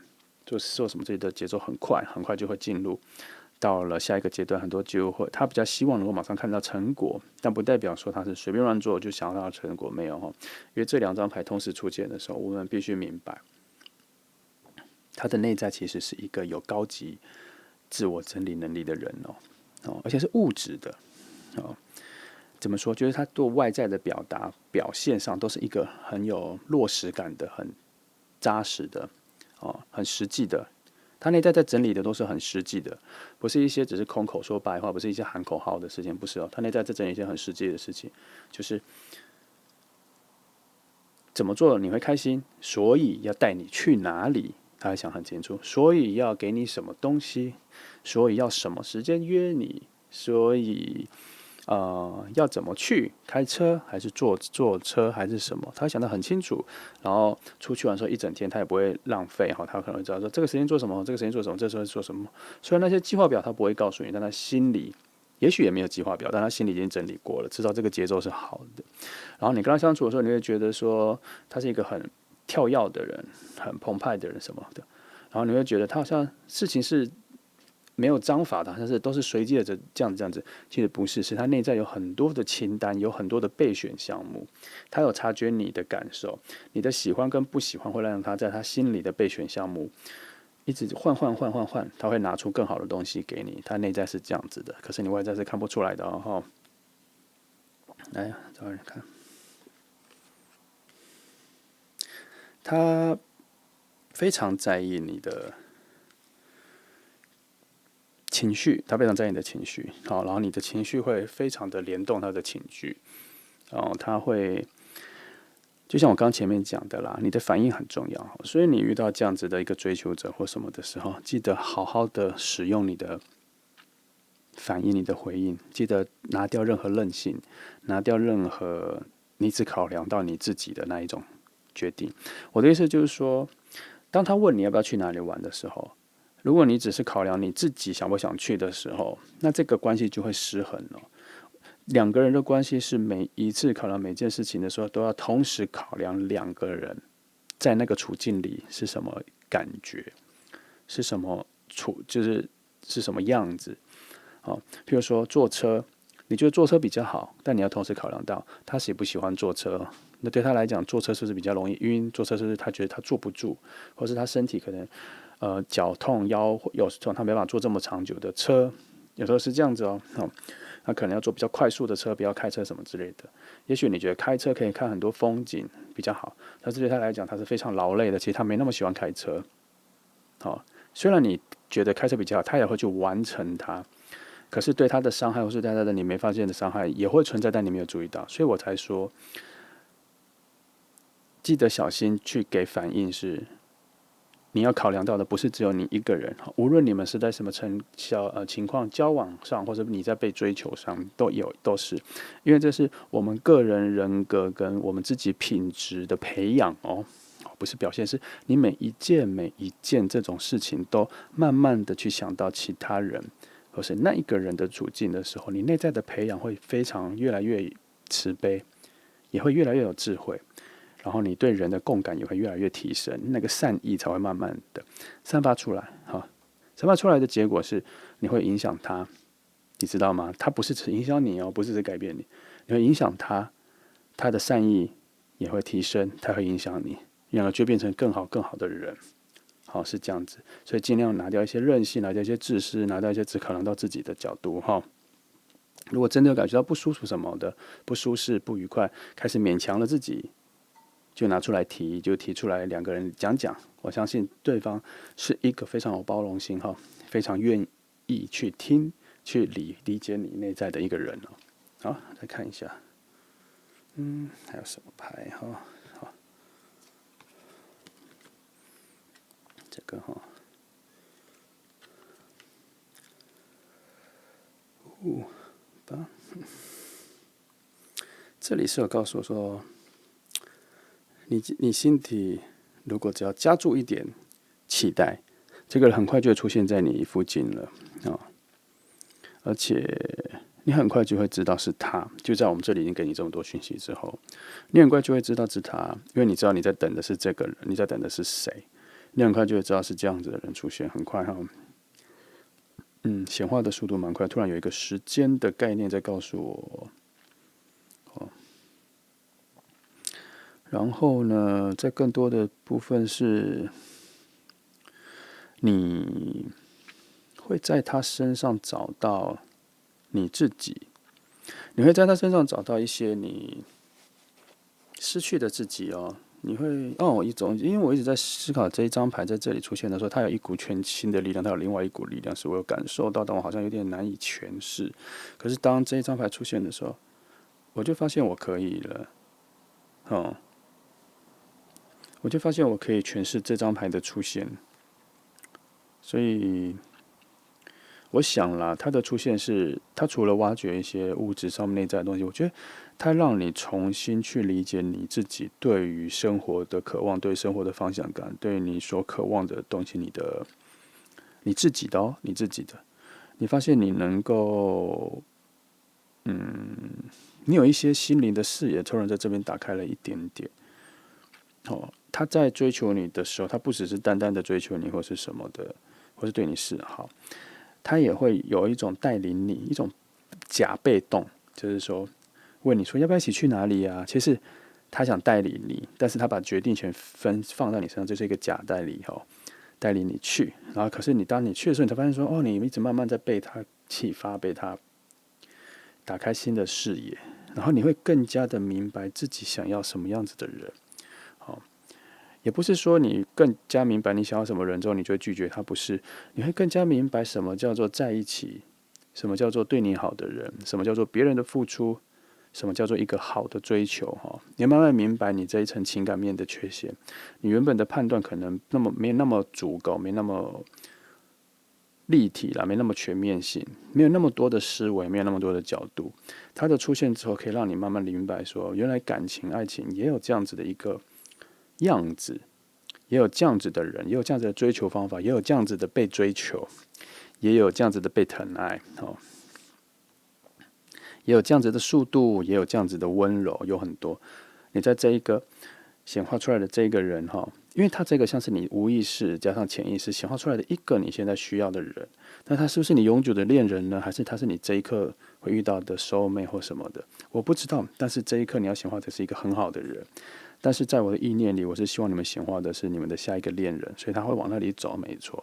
[SPEAKER 1] 做什么这些的节奏很快，很快就会进入到了下一个阶段，很多就会他比较希望能够马上看到成果，但不代表说他是随便乱做就想要到成果，没有哈。因为这2张牌同时出现的时候，我们必须明白，他的内在其实是一个有高级自我整理能力的人而且是物质的怎么说？就是他对外在的表达表现上都是一个很有落实感的、很扎实的很实际的。他内在在整理的都是很实际的，不是一些只是空口说白话，不是一些喊口号的事情，不是他内在在整理一些很实际的事情，就是怎么做你会开心，所以要带你去哪里，他会想很清楚，所以要给你什么东西，所以要什么时间约你，所以要怎么去，开车还是坐车还是什么，他会想得很清楚。然后出去玩的时候一整天，他也不会浪费他可能会知道说这个时间做什么，这个时间做什么，这时候做什么。虽然那些计划表他不会告诉你，但他心里也许也没有计划表，但他心里已经整理过了，知道这个节奏是好的。然后你跟他相处的时候，你会觉得说他是一个很跳跃的人，很澎湃的人什么的。然后你会觉得他好像事情是没有章法的，好像是都是随机的这样子。其实不是，是他内在有很多的清单，有很多的备选项目。他有察觉你的感受，你的喜欢跟不喜欢会让他在他心里的备选项目一直换，他会拿出更好的东西给你。他内在是这样子的，可是你外在是看不出来的哦。来呀，找人看。他非常在意你的情绪，他非常在意你的情绪，好，然后你的情绪会非常的联动他的情绪，然后他会，就像我刚前面讲的啦，你的反应很重要，所以你遇到这样子的一个追求者或什么的时候，记得好好的使用你的反应、你的回应，记得拿掉任何任性，拿掉任何你只考量到你自己的那一种决定。我的意思就是说，当他问你要不要去哪里玩的时候，如果你只是考量你自己想不想去的时候，那这个关系就会失衡了。两个人的关系是每一次考量每件事情的时候，都要同时考量两个人在那个处境里是什么感觉，是什么是什么样子。好，譬如说坐车，你觉得坐车比较好，但你要同时考量到他喜不喜欢坐车。那对他来讲，坐车是不是比较容易晕？坐车是不是他觉得他坐不住，或是他身体可能脚痛、腰有时候他没办法坐这么长久的车，有时候是这样子哦。他可能要坐比较快速的车，不要开车什么之类的。也许你觉得开车可以看很多风景比较好，但是对他来讲他是非常劳累的，其实他没那么喜欢开车。好，虽然你觉得开车比较好，他也会去完成它。可是对他的伤害，或是对他的你没发现的伤害，也会存在，但你没有注意到，所以我才说，记得小心去给反应是，你要考量到的不是只有你一个人，无论你们是在什么情况交往上，或者你在被追求上，都是，因为这是我们个人人格跟我们自己品质的培养哦，不是表现，是你每一件这种事情都慢慢的去想到其他人。或是那一个人的处境的时候，你内在的培养会越来越慈悲，也会越来越有智慧，然后你对人的共感也会越来越提升，那个善意才会慢慢的散发出来。散发出来的结果是你会影响他，你知道吗？他不是只影响你哦，不是只改变你，你会影响他，他的善意也会提升，他会影响你，然后就变成更好的人。好，是这样子，所以尽量拿掉一些任性，拿掉一些自私，拿掉一些只考量到自己的角度哈。如果真的有感觉到不舒服什么的，不舒适、不愉快，开始勉强了自己，就拿出来提，就提出来，两个人讲讲。我相信对方是一个非常有包容心哈，非常愿意去听、去理解你内在的一个人哦。好，再看一下，还有什么牌哈？这个哈，8，这里是有告诉我说，你心底如果只要加注一点期待，这个人很快就会出现在你附近了而且你很快就会知道是他。就在我们这里已经给你这么多讯息之后，你很快就会知道是他，因为你知道你在等的是这个人，你在等的是谁。你很快就会知道是这样子的人出现，很快哈。显化的速度蛮快，突然有一个时间的概念在告诉我。然后呢，在更多的部分是，你会在他身上找到你自己，你会在他身上找到一些你失去的自己哦。你会因为我一直在思考这一张牌在这里出现的时候，它有一股全新的力量，它有另外一股力量是我有感受到，但我好像有点难以诠释。可是当这一张牌出现的时候，我就发现我可以了，我就发现我可以诠释这张牌的出现。所以我想啦，它的出现是，它除了挖掘一些物质上面内在的东西，我觉得它让你重新去理解你自己对于生活的渴望，对生活的方向感，对你所渴望的东西，你自己的，你发现你能够你有一些心灵的视野突然在这边打开了一点点。他在追求你的时候，他不只是单单的追求你或是什么的，或是对你示好，他也会有一种带领你，一种假被动，就是说问你说要不要一起去哪里啊？其实他想带领你，但是他把决定权放到你身上，这是一个假代理带领你去。然后可是当你去的时候，你才发现说，你一直慢慢在被他启发，被他打开新的视野，然后你会更加的明白自己想要什么样子的人。也不是说你更加明白你想要什么人之后，你就会拒绝他，不是，你会更加明白什么叫做在一起，什么叫做对你好的人，什么叫做别人的付出，什么叫做一个好的追求。你慢慢明白你这一层情感面的缺陷，你原本的判断可能没那么足够，没那么立体啦，没那么全面性，没有那么多的思维，没有那么多的角度。它的出现之后，可以让你慢慢明白说，原来感情、爱情也有这样子的一个样子，也有这样子的人，也有这样子的追求方法，也有这样子的被追求，也有这样子的被疼爱，也有这样子的速度，也有这样子的温柔，有很多。你在这一个显化出来的这一个人因为他这个像是你无意识加上潜意识显化出来的一个你现在需要的人，那他是不是你永久的恋人呢？还是他是你这一刻会遇到的 soul mate 或什么的？我不知道，但是这一刻你要显化的是一个很好的人。但是在我的意念里，我是希望你们显化的是你们的下一个恋人，所以他会往那里走，没错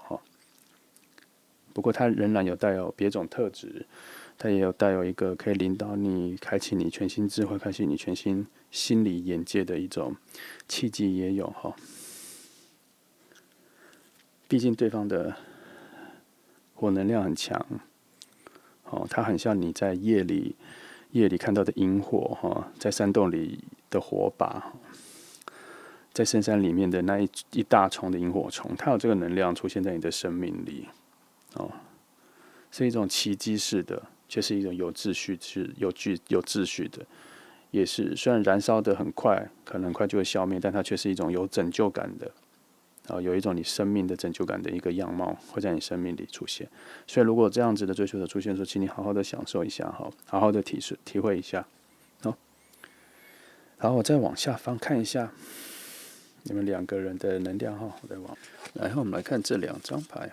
[SPEAKER 1] 不过他仍然有带有别种特质，他也有带有一个可以领导你、开启你全新智慧、开启你全新心理眼界的一种契机，也有毕竟对方的火能量很强，它很像你在夜里看到的萤火在山洞里的火把。在深山里面的那一大丛的萤火虫，它有这个能量出现在你的生命里，是一种奇迹式的，却是一种有秩序、有秩序的，也是虽然燃烧的很快，可能很快就会消灭，但它却是一种有拯救感的，有一种你生命的拯救感的一个样貌会在你生命里出现。所以，如果这样子的追求者出现的时候，请你好好的享受一下好好的体会一下，然后我再往下方看一下。你们两个人的能量我再往，然后我们来看这两张牌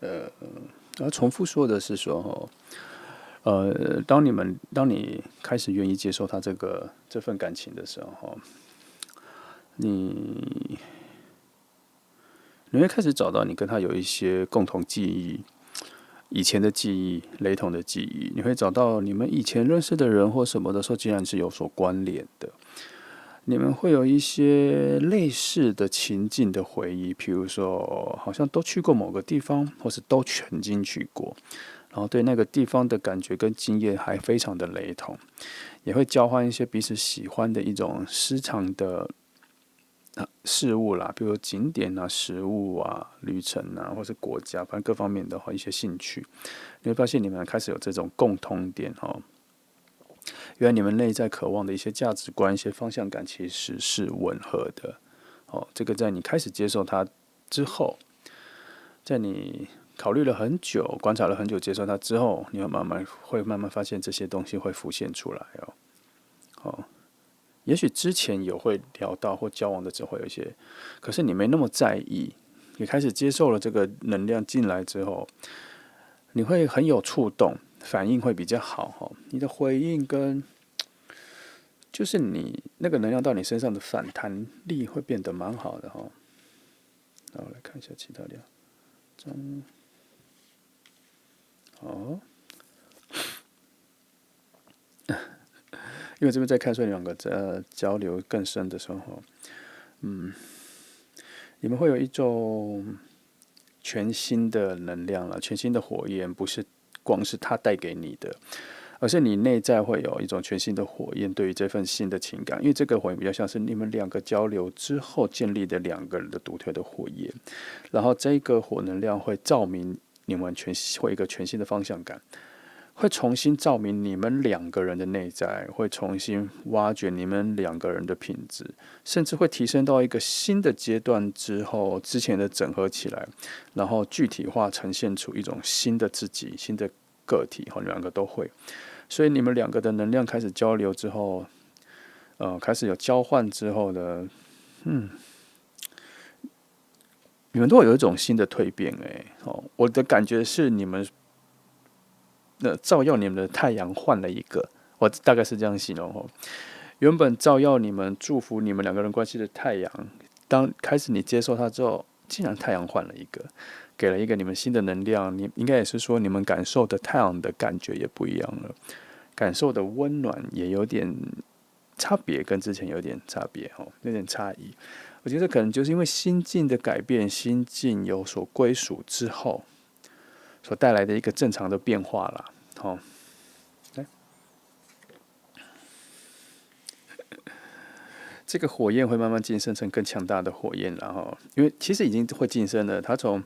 [SPEAKER 1] 然后重复说的是说当你开始愿意接受他这份感情的时候你会开始找到你跟他有一些共同记忆。以前的记忆，雷同的记忆，你会找到你们以前认识的人或什么的时候，竟然是有所关联的。你们会有一些类似的情境的回忆，比如说好像都去过某个地方，或是都曾经去过，然后对那个地方的感觉跟经验还非常的雷同，也会交换一些彼此喜欢的一种私藏的事物啦，比如景点啊、食物啊、旅程啊，或是国家，反正各方面的一些兴趣，你会发现你们开始有这种共通点原来你们内在渴望的一些价值观、一些方向感，其实是吻合的这个在你开始接受它之后，在你考虑了很久、观察了很久、接受它之后，你会慢慢发现这些东西会浮现出来也许之前有会聊到或交往的时候会有一些，可是你没那么在意，你开始接受了这个能量进来之后，你会很有触动，反应会比较好你的回应跟就是你那个能量到你身上的反弹力会变得蛮好的那我来看一下其他两张因为这边在看，所以两个交流更深的时候，你们会有一种全新的能量了，全新的火焰，不是光是它带给你的，而是你内在会有一种全新的火焰，对于这份新的情感，因为这个火焰比较像是你们两个交流之后建立的两个人的独特的火焰，然后这个火能量会照明你们会一个全新的方向感。会重新照明你们两个人的内在，会重新挖掘你们两个人的品质，甚至会提升到一个新的阶段之后，之前的整合起来，然后具体化呈现出一种新的自己、新的个体，你们两个都会。所以你们两个的能量开始交流之后，开始有交换之后的，你们都会有一种新的蜕变。我的感觉是你们。照耀你们的太阳换了一个，我大概是这样形容。原本照耀你们、祝福你们两个人关系的太阳，当开始你接受它之后，竟然太阳换了一个，给了一个你们新的能量。你应该也是说，你们感受的太阳的感觉也不一样了，感受的温暖也有点差别，跟之前有点差别，有点差异。我觉得可能就是因为心境的改变，心境有所归属之后。所带来的一个正常的变化啦，这个火焰会慢慢晋升成更强大的火焰了因为其实已经会晋升了，它从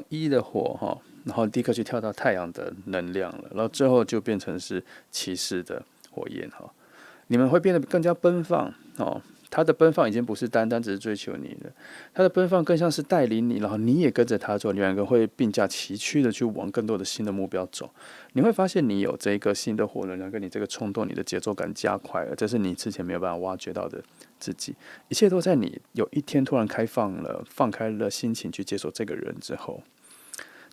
[SPEAKER 1] 一的火然后立刻去跳到太阳的能量了，然后最后就变成是骑士的火焰你们会变得更加奔放他的奔放已经不是单单只是追求你了，他的奔放更像是带领你，然后你也跟着他走，你两个会并驾齐驱的去往更多的新的目标走。你会发现你有这个新的火能量，跟你这个冲动，你的节奏感加快了，这是你之前没有办法挖掘到的自己。一切都在你有一天突然放开了心情去接受这个人之后，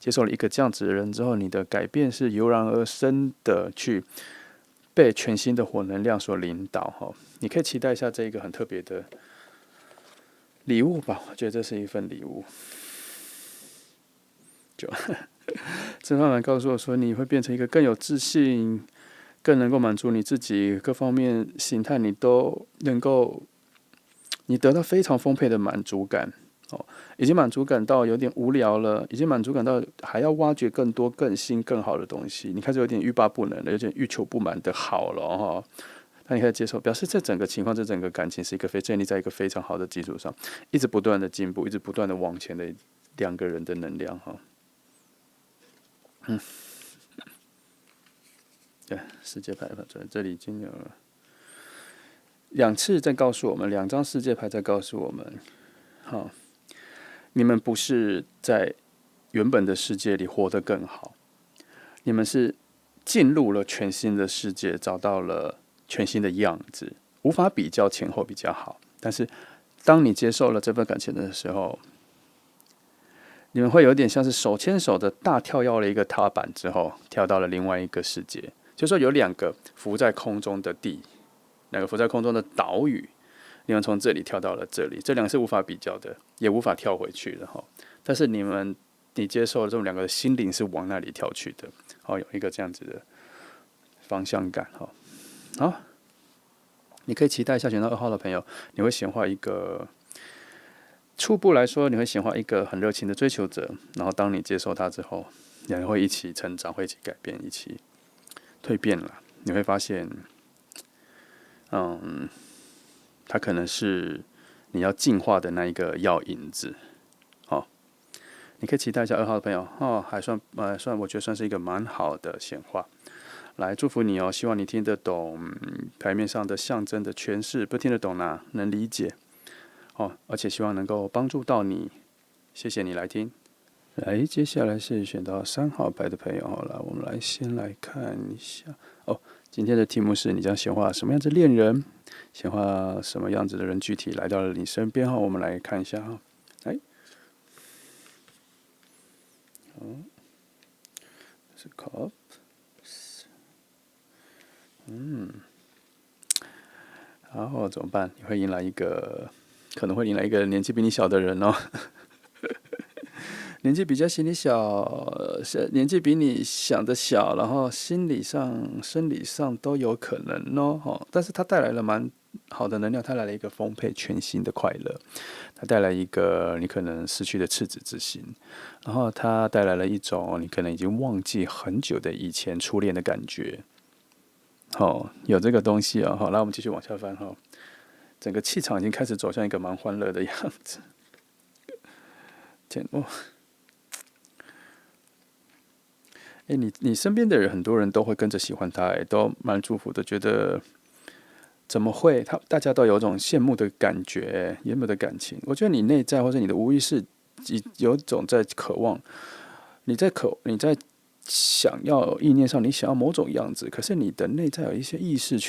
[SPEAKER 1] 接受了一个这样子的人之后，你的改变是油然而生的去。被全新的火能量所领导你可以期待一下这一个很特别的礼物吧，我觉得这是一份礼物。就这慢慢告诉我说，你会变成一个更有自信、更能够满足你自己各方面形态，你都能够，你得到非常丰沛的满足感。已经满足感到有点无聊了，已经满足感到还要挖掘更多、更新、更好的东西。你开始有点欲罢不能了，有点欲求不满的好了那你可以接受，表示这整个情况、这整个感情是一个建立在一个非常好的基础上，一直不断的进步，一直不断的往前的两个人的能量对，世界牌这里已经有了2次在告诉我们，2张世界牌在告诉我们，你们不是在原本的世界里活得更好，你们是进入了全新的世界，找到了全新的样子，无法比较前后比较好。但是当你接受了这份感情的时候，你们会有点像是手牵手的大跳跃了一个踏板之后，跳到了另外一个世界。就是说有2个浮在空中的地，2个浮在空中的岛屿，你们从这里跳到了这里，这2个是无法比较的，也无法跳回去的但是你接受了这种2个的心灵是往那里跳去的，有一个这样子的方向感好，你可以期待一下选到2号的朋友，你会显化一个。初步来说，你会显化一个很热情的追求者，然后当你接受他之后，两人会一起成长，会一起改变，一起蜕变了。你会发现，他可能是你要进化的那一个药引子。你可以期待一下2号的朋友还算我觉得算是一个蛮好的显化。来祝福你希望你听得懂牌面上的象征的诠释，不听得懂啦，能理解。而且希望能够帮助到你，谢谢你来听。来，接下来是选到3号牌的朋友，好了，我们先来看一下今天的题目是你将显化什么样子恋人，显化什么样子的人具体来到了你身边我们来看一下来，这是 Cups，然后怎么办？你会可能会迎来一个年纪比你小的人年纪比较比你小，年纪比你想的小，然后心理上、生理上都有可能但是它带来了蛮好的能量，带来了一个丰沛、全新的快乐，它带来一个你可能失去的赤子之心，然后它带来了一种你可能已经忘记很久的以前初恋的感觉。有这个东西好，来我们继续往下翻整个气场已经开始走向一个蛮欢乐的样子。你身边的人，很多人都会跟着喜欢他，都蛮祝福的，觉得怎么会？大家都有种羡慕的感觉，羡慕的感情。我觉得你内在或者你的无意识，有种在渴望，你在想要意念上，你想要某种样子，可是你的内在有一些意识，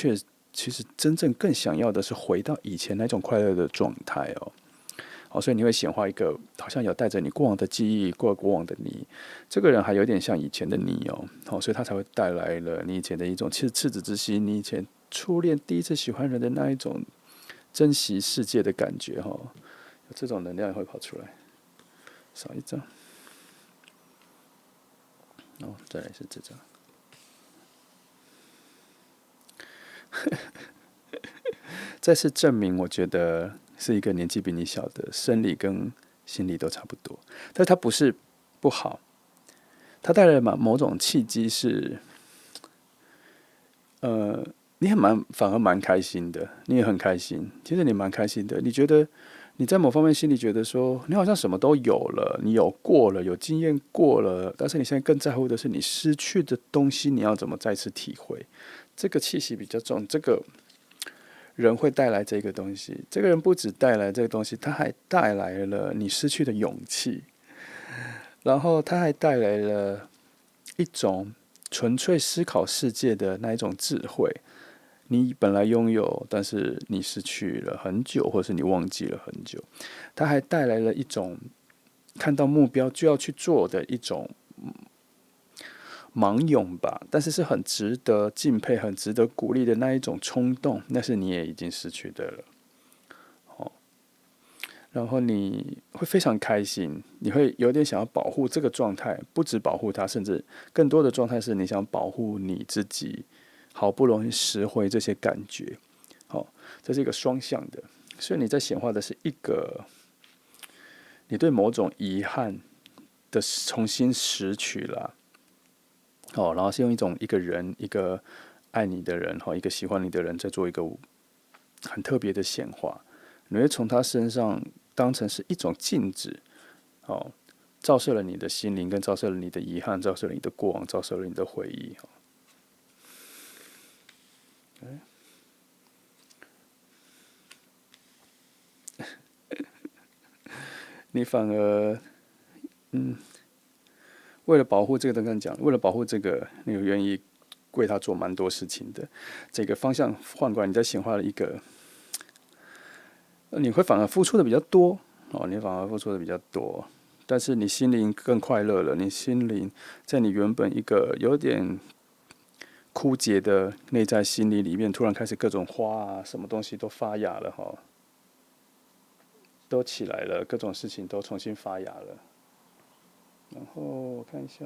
[SPEAKER 1] 其实真正更想要的是回到以前那种快乐的状态哦。所以你会显化一个好像有带着你过往的记忆，过往的你，这个人还有点像以前的你哦，所以他才会带来了你以前的一种赤子之心，你以前初恋第一次喜欢人的那一种珍惜世界的感觉有这种能量会跑出来。少一张，再来是这张。再次证明，我觉得是一个年纪比你小的，生理跟心理都差不多，但它不是不好，它带来某种契机是，你反而蛮开心的，你也很开心，其实你蛮开心的，你觉得你在某方面心里觉得说，你好像什么都有了，你有过了，有经验过了，但是你现在更在乎的是你失去的东西，你要怎么再次体会？这个气息比较重，这个人会带来这个东西，这个人不只带来这个东西，他还带来了你失去的勇气，然后他还带来了一种纯粹思考世界的那一种智慧。你本来拥有，但是你失去了很久，或是你忘记了很久。它还带来了一种看到目标就要去做的一种盲勇吧，但是是很值得敬佩、很值得鼓励的那一种冲动，那是你也已经失去的了。然后你会非常开心，你会有点想要保护这个状态，不止保护它，甚至更多的状态是你想保护你自己，好不容易拾回这些感觉。这是一个双向的，所以你在显化的是一个你对某种遗憾的重新拾取了，然后是用一个人，一个爱你的人，一个喜欢你的人，在做一个很特别的显化。你会从他身上当成是一种镜子，照射了你的心灵，跟照射了你的遗憾，照射了你的过往，照射了你的回忆。你反而，为了保护这个，刚刚讲，为了保护这个，你愿意为他做蛮多事情的。这个方向换过来，你再显化了一个，你会反而付出的比较多你反而付出的比较多，但是你心灵更快乐了。你心灵在你原本一个有点枯竭的内在心理里面，突然开始各种花啊，什么东西都发芽了都起来了，各种事情都重新发芽了。然后我看一下，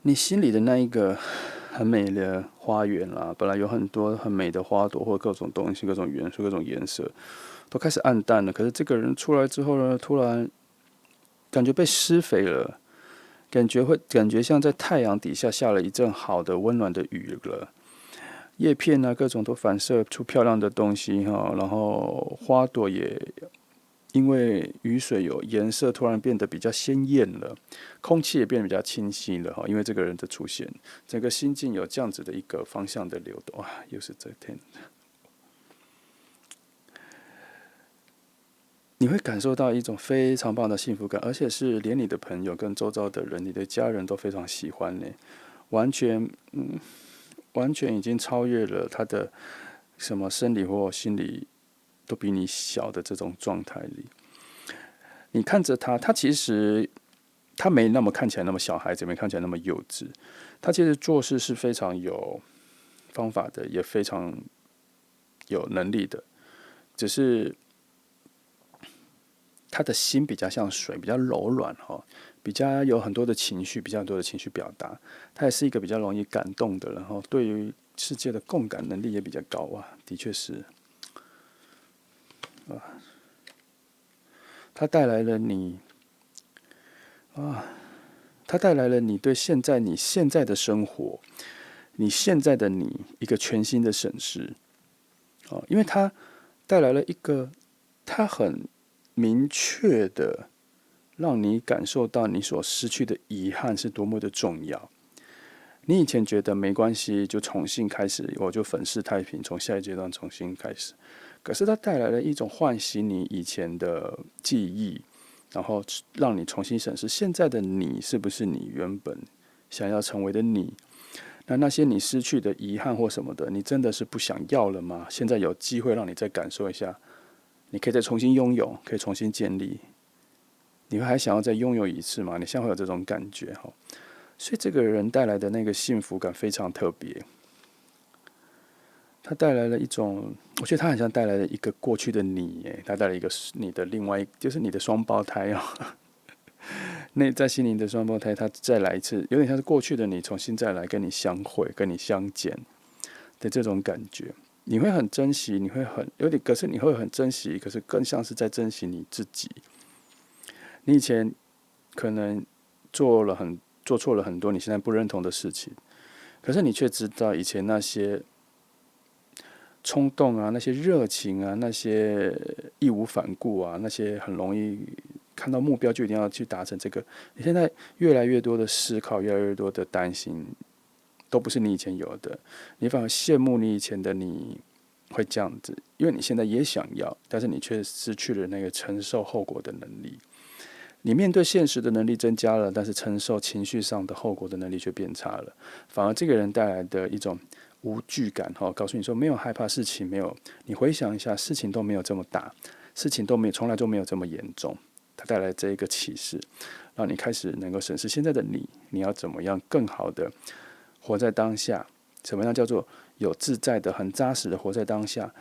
[SPEAKER 1] 你心里的那一个很美的花园啦，本来有很多很美的花朵或各种东西、各种元素、各种颜色，都开始暗淡了。可是这个人出来之后呢，突然感觉被施肥了，感觉像在太阳底下下了一阵好的温暖的雨了。叶片啊，各种都反射出漂亮的东西然后花朵也因为雨水有颜色，突然变得比较鲜艳了，空气也变得比较清晰了因为这个人的出现，整个心境有这样子的一个方向的流动又是这天，你会感受到一种非常棒的幸福感，而且是连你的朋友跟周遭的人、你的家人都非常喜欢呢，完全完全已经超越了他的什么生理或心理都比你小的这种状态里。你看着他，他其实他没那么看起来那么小孩子，没看起来那么幼稚。他其实做事是非常有方法的，也非常有能力的，只是他的心比较像水，比较柔软比较有很多的情绪，比较多的情绪表达。他也是一个比较容易感动的人对于世界的共感能力也比较高的确是他带来了你他带来了你对你现在的生活，你现在的你一个全新的审视因为他带来了一个他很明确的让你感受到你所失去的遗憾是多么的重要。你以前觉得没关系，就重新开始，我就粉饰太平，从下一阶段重新开始。可是它带来了一种唤醒你以前的记忆，然后让你重新审视现在的你是不是你原本想要成为的你。那些你失去的遗憾或什么的，你真的是不想要了吗？现在有机会让你再感受一下，你可以再重新拥有，可以重新建立。你会还想要再拥有一次吗？你现在会有这种感觉哈？所以这个人带来的那个幸福感非常特别，他带来了一种，我觉得他好像带来了一个过去的你，他带来一个你的另外就是你的双胞胎哦，内在心灵的双胞胎，他再来一次，有点像是过去的你重新再来跟你相会、跟你相见的这种感觉。你会很珍惜，你会很有点，可是你会很珍惜，可是更像是在珍惜你自己。你以前可能做错了很多你现在不认同的事情，可是你却知道以前那些冲动啊，那些热情啊，那些义无反顾啊，那些很容易看到目标就一定要去达成这个。你现在越来越多的思考，越来越多的担心，都不是你以前有的。你反而羡慕你以前的你会这样子，因为你现在也想要，但是你却失去了那个承受后果的能力。你面对现实的能力增加了，但是承受情绪上的后果的能力却变差了。反而这个人带来的一种无惧感，告诉你说没有害怕事情，没有，你回想一下，事情都没有这么大，事情都没有，从来都没有这么严重。他带来这一个启示，让你开始能够审视现在的你，你要怎么样更好的活在当下？怎么样叫做有自在的、很扎实的活在当下？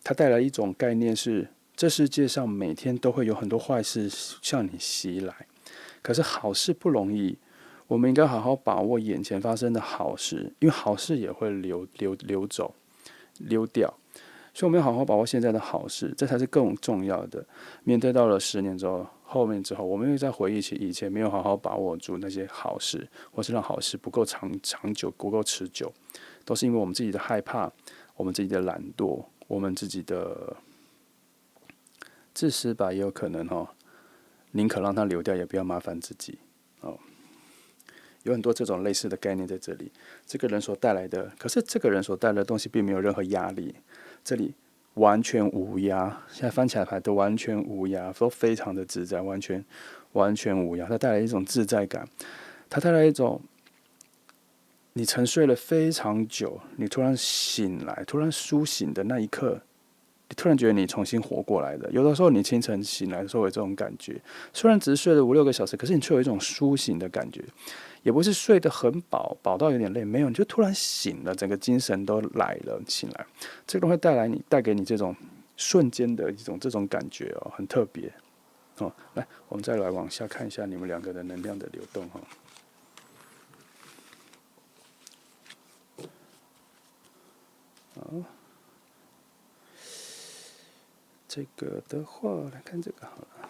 [SPEAKER 1] 他带来一种概念是，这世界上每天都会有很多坏事向你袭来，可是好事不容易。我们应该好好把握眼前发生的好事，因为好事也会流走、溜掉，所以我们要好好把握现在的好事，这才是更重要的。面对到了10年之后、后面之后，我们又在回忆起以前没有好好把握住那些好事，或是让好事不够长久、不够持久，都是因为我们自己的害怕、我们自己的懒惰、我们自己的自私吧，也有可能宁可让它流掉，也不要麻烦自己哦。有很多这种类似的概念在这里。这个人所带来的，可是这个人所带来的东西并没有任何压力，这里完全无压。现在翻起来牌都完全无压，都非常的自在，完全无压。它带来一种自在感，它带来一种你沉睡了非常久，你突然醒来，突然苏醒的那一刻。你突然觉得你重新活过来的，有的时候你清晨醒来的时候有这种感觉，虽然只是睡了5、6个小时，可是你却有一种苏醒的感觉，也不是睡得很饱，饱到有点累，没有，你就突然醒了，整个精神都来了，醒来，这个会带给你这种瞬间的这种感觉哦，很特别哦。来，我们再来往下看一下你们两个的能量的流动哈。好。这个的话，来看这个好了。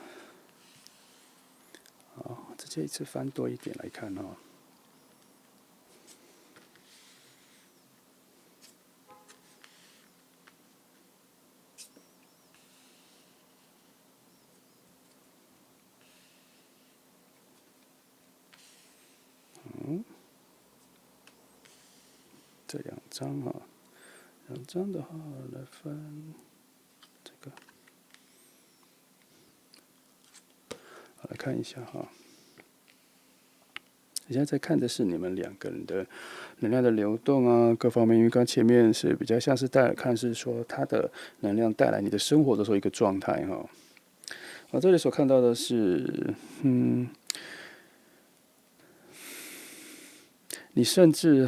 [SPEAKER 1] 好，直接一次翻多一点来看哈。这2张哈，2张的话来分这个。来看一下哈，现在在看的是你们2个人的能量的流动啊，各方面。因为刚前面是比较像是看是说它的能量带来你的生活的时候一个状态哈。我这里所看到的是，你甚至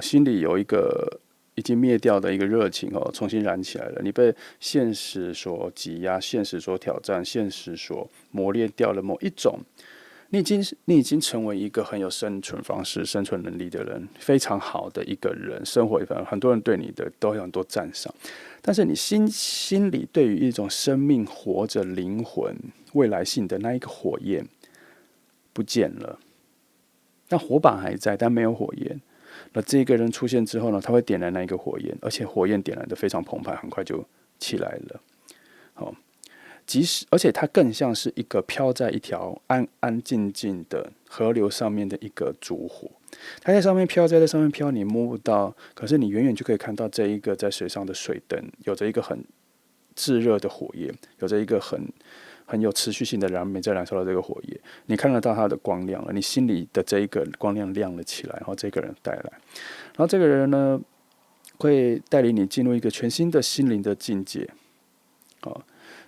[SPEAKER 1] 心里有一个已经灭掉的一个热情重新燃起来了。你被现实所挤压，现实所挑战，现实所磨练掉了某一种。你已经成为一个很有生存方式、生存能力的人，非常好的一个人，生活很多人对你的都有很多赞赏。但是你心里对于一种生命、活着、灵魂、未来性的那一个火焰不见了。那火把还在，但没有火焰。那这个人出现之后呢，他会点燃那一个火焰，而且火焰点燃的非常澎湃，很快就起来了。即使而且它更像是一个飘在一条安安静静的河流上面的一个烛火，它在上面飘，在上面飘，你摸不到，可是你远远就可以看到这一个在水上的水灯，有着一个很炙热的火焰，有着一个很有持续性的燃煤在燃烧的这个火焰，你看得到它的光亮了，你心里的这一个光亮亮了起来，然后这个人带来，然后这个人呢会带领你进入一个全新的心灵的境界，哦，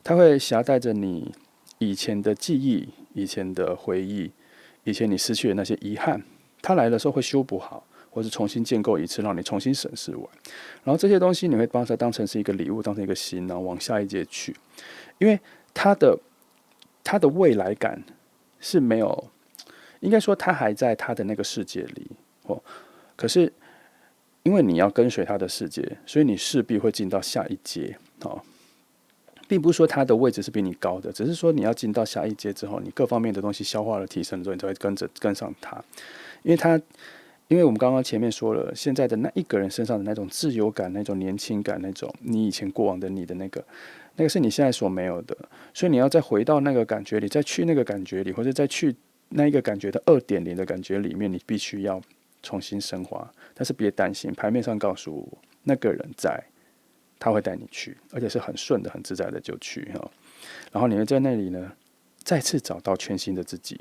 [SPEAKER 1] 他会携带着你以前的记忆、以前的回忆、以前你失去的那些遗憾，他来的时候会修补好，或是重新建构一次，让你重新审视完，然后这些东西你会把它当成是一个礼物，当成一个心，然后往下一阶去，因为它的未来感是没有，应该说他还在他的那个世界里可是因为你要跟随他的世界，所以你势必会进到下一阶并不是说他的位置是比你高的，只是说你要进到下一阶之后，你各方面的东西消化了、提升了之后，你才会跟上他，因为我们刚刚前面说了，现在的那一个人身上的那种自由感、那种年轻感、那种你以前过往的你的那个是你现在所没有的，所以你要再回到那个感觉里，再去那个感觉里，或者再去那一个感觉的2.0的感觉里面，你必须要重新升华。但是别担心，牌面上告诉我那个人在，他会带你去，而且是很顺的、很自在的就去然后你会在那里呢，再次找到全新的自己，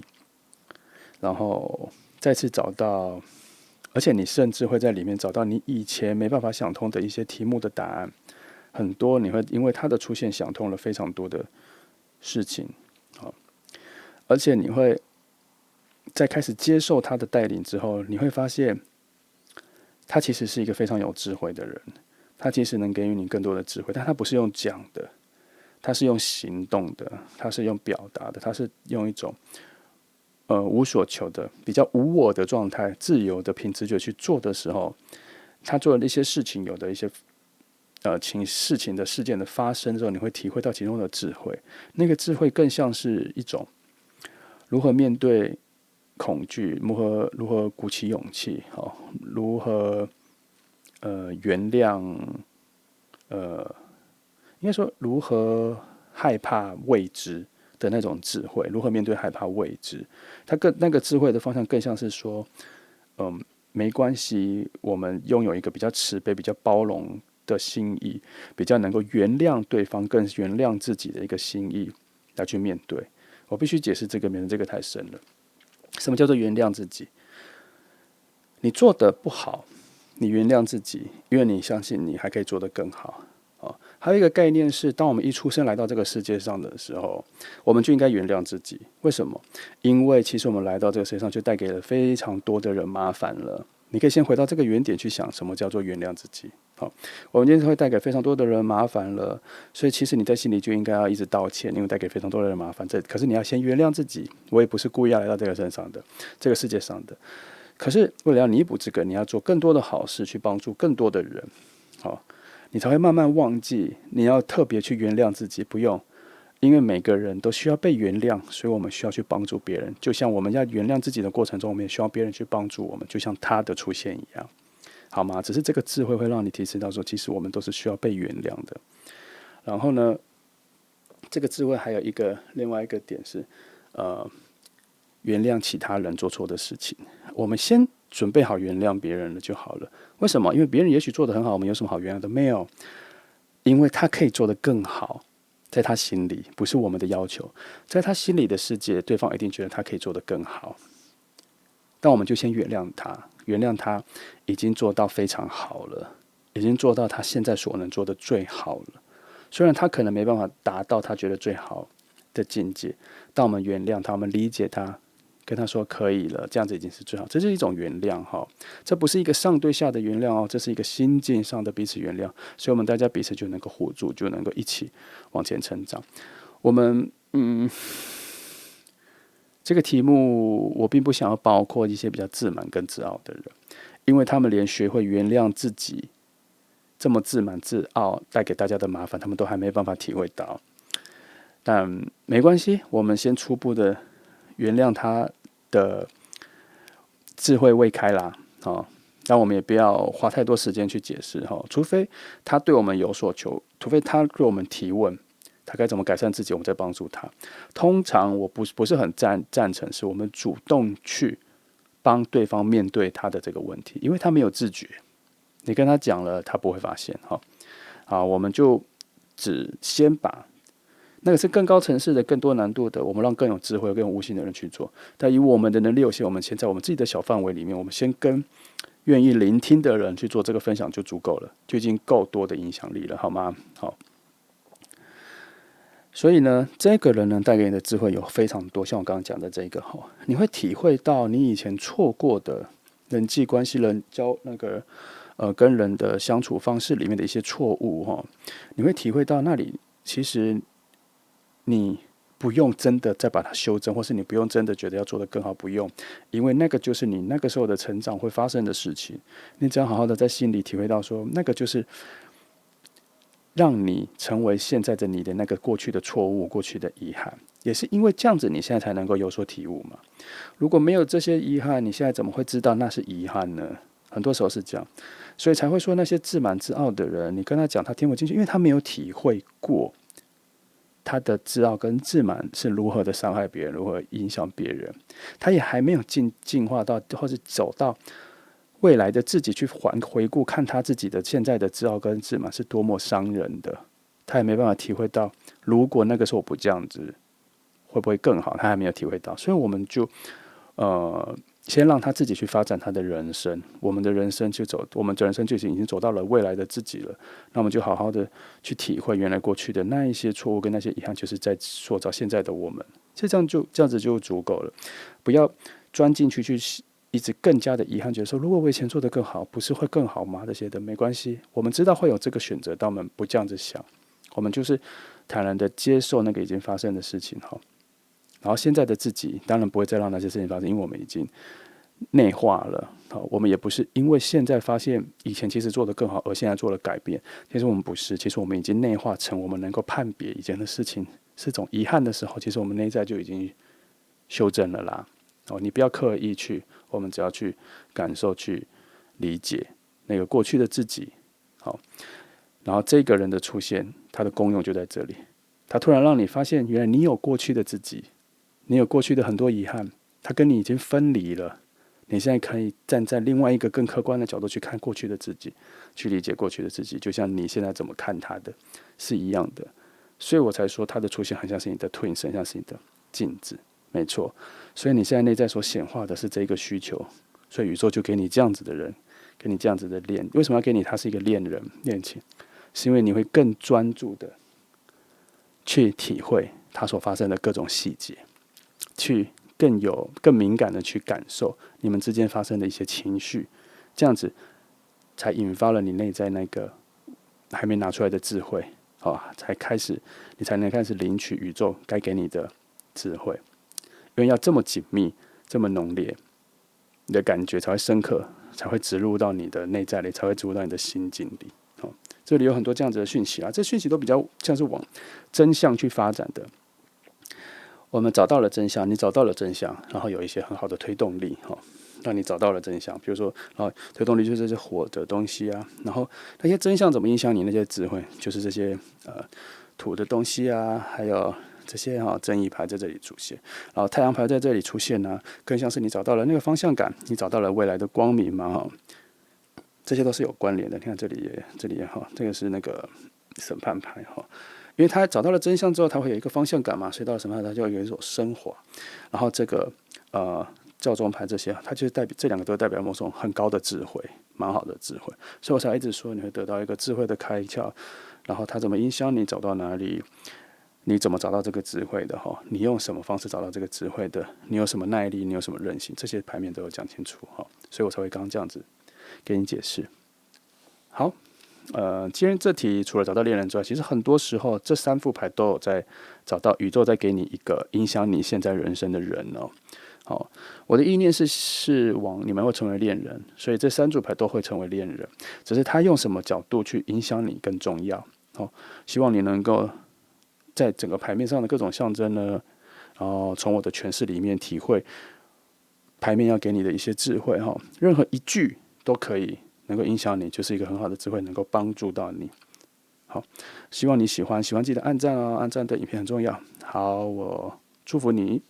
[SPEAKER 1] 然后再次找到。而且你甚至会在里面找到你以前没办法想通的一些题目的答案，很多你会因为它的出现想通了非常多的事情，而且你会在开始接受他的带领之后，你会发现他其实是一个非常有智慧的人，他其实能给予你更多的智慧，但他不是用讲的，他是用行动的，他是用表达的，他是用一种无所求的、比较无我的状态、自由的、凭直觉去做的时候，他做的一些事情，有的一些事情的事件的发生之后，你会体会到其中的智慧。那个智慧更像是一种如何面对恐惧，如何鼓起勇气，如何原谅，应该说如何害怕未知的那种智慧，如何面对害怕未知，那个智慧的方向更像是说，没关系，我们拥有一个比较慈悲、比较包容的心意，比较能够原谅对方，更原谅自己的一个心意来去面对。我必须解释这个，免得这个太深了。什么叫做原谅自己？你做的不好，你原谅自己，因为你相信你还可以做得更好。还有一个概念是，当我们一出生来到这个世界上的时候，我们就应该原谅自己。为什么？因为其实我们来到这个世界上，就带给了非常多的人麻烦了。你可以先回到这个原点去想，什么叫做原谅自己？我们今天会带给非常多的人麻烦了，所以其实你在心里就应该要一直道歉，因为带给非常多的人麻烦。可是你要先原谅自己，我也不是故意要来到这个身上的，这个世界上的。可是为了要弥补这个，你要做更多的好事，去帮助更多的人，你才会慢慢忘记你要特别去原谅自己。不用，因为每个人都需要被原谅，所以我们需要去帮助别人。就像我们要原谅自己的过程中，我们也需要别人去帮助我们，就像他的出现一样，好吗？只是这个智慧会让你提示到说，其实我们都是需要被原谅的。然后呢，这个智慧还有另外一个点是，原谅其他人做错的事情。我们先准备好原谅别人了就好了。为什么？因为别人也许做得很好，我们有什么好原谅的？没有，因为他可以做得更好，在他心里，不是我们的要求，在他心里的世界，对方一定觉得他可以做得更好。但我们就先原谅他，原谅他已经做到非常好了，已经做到他现在所能做的最好了。虽然他可能没办法达到他觉得最好的境界，但我们原谅他，我们理解他，跟他说可以了，这样子已经是最好，这是一种原谅这不是一个上对下的原谅这是一个心境上的彼此原谅，所以我们大家彼此就能够互助，就能够一起往前成长。我们这个题目我并不想要包括一些比较自满跟自傲的人，因为他们连学会原谅自己这么自满自傲带给大家的麻烦，他们都还没办法体会到。但没关系，我们先初步的原谅他的智慧未开啦，但我们也不要花太多时间去解释，除非他对我们有所求，除非他对我们提问，他该怎么改善自己，我们再帮助他。通常我不是很赞成，是我们主动去帮对方面对他的这个问题，因为他没有自觉，你跟他讲了，他不会发现。我们就只先把那个是更高层次的、更多难度的，我们让更有智慧、更有悟性的人去做。但以我们的能力有限，我们先在我们自己的小范围里面，我们先跟愿意聆听的人去做这个分享就足够了，就已经够多的影响力了，好吗？好。所以呢，这个人呢带给你的智慧有非常多，像我刚刚讲的这个你会体会到你以前错过的人际关系、跟人的相处方式里面的一些错误你会体会到那里其实你不用真的再把它修正，或是你不用真的觉得要做得更好，不用，因为那个就是你那个时候的成长会发生的事情。你只要好好的在心里体会到说，那个就是让你成为现在的你的那个过去的错误、过去的遗憾，也是因为这样子，你现在才能够有所体悟嘛。如果没有这些遗憾，你现在怎么会知道那是遗憾呢？很多时候是这样，所以才会说那些自满自傲的人，你跟他讲他听不进去，因为他没有体会过他的自傲跟自满是如何的伤害别人，如何影响别人，他也还没有进化到，或是走到未来的自己去回顾看他自己的现在的自傲跟自满是多么伤人的，他也没办法体会到，如果那个时候我不这样子，会不会更好？他还没有体会到，所以我们就先让他自己去发展他的人生，我们的人生就已经走到了未来的自己了。那我们就好好的去体会原来过去的那一些错误跟那些遗憾，就是在塑造现在的我们。这样子就足够了，不要钻进去一直更加的遗憾，觉得说如果我以前做得更好，不是会更好吗？这些的没关系，我们知道会有这个选择，但我们不这样子想，我们就是坦然的接受那个已经发生的事情然后现在的自己当然不会再让那些事情发生，因为我们已经内化了。我们也不是因为现在发现以前其实做得更好，而现在做了改变。其实我们不是，其实我们已经内化成我们能够判别以前的事情是种遗憾的时候，其实我们内在就已经修正了啦。你不要刻意去，我们只要去感受、去理解那个过去的自己。然后这个人的出现，他的功用就在这里，他突然让你发现，原来你有过去的自己。你有过去的很多遗憾，它跟你已经分离了。你现在可以站在另外一个更客观的角度去看过去的自己，去理解过去的自己，就像你现在怎么看他的是一样的。所以我才说他的出现很像是你的twin，很像是你的镜子，没错。所以你现在内在所显化的是这个需求，所以宇宙就给你这样子的人，给你这样子的恋。为什么要给你他是一个恋人恋情？是因为你会更专注的去体会他所发生的各种细节。去更敏感的去感受你们之间发生的一些情绪，这样子才引发了你内在那个还没拿出来的智慧你才能开始领取宇宙该给你的智慧。因为要这么紧密、这么浓烈，你的感觉才会深刻，才会植入到你的内在里，才会植入到你的心境里。这里有很多这样子的讯息这讯息都比较像是往真相去发展的。我们找到了真相，你找到了真相，然后有一些很好的推动力让你找到了真相。比如说推动力就是这些火的东西然后那些真相怎么影响你？那些智慧就是这些土的东西还有这些正义牌在这里出现，然后太阳牌在这里出现更像是你找到了那个方向感，你找到了未来的光明嘛这些都是有关联的。你看这里也这个是那个审判牌因为他找到了真相之后，他会有一个方向感嘛，所以到了审判他就有一种升华。然后这个教宗牌这些，它就是代表这两个都代表某种很高的智慧，蛮好的智慧。所以我才一直说你会得到一个智慧的开窍，然后它怎么影响你走到哪里，你怎么找到这个智慧的你用什么方式找到这个智慧的，你有什么耐力，你有什么韧性，这些牌面都有讲清楚所以我才会刚刚这样子给你解释。好。今天这题除了找到恋人之外，其实很多时候这3副牌都有在找到宇宙在给你一个影响你现在人生的人我的意念是往你们会成为恋人，所以这3组牌都会成为恋人，只是他用什么角度去影响你更重要希望你能够在整个牌面上的各种象征呢，然后从我的诠释里面体会牌面要给你的一些智慧任何一句都可以能够影响你，就是一个很好的智慧，能够帮助到你好，希望你喜欢，喜欢记得按赞哦，按赞对影片很重要。好，我祝福你。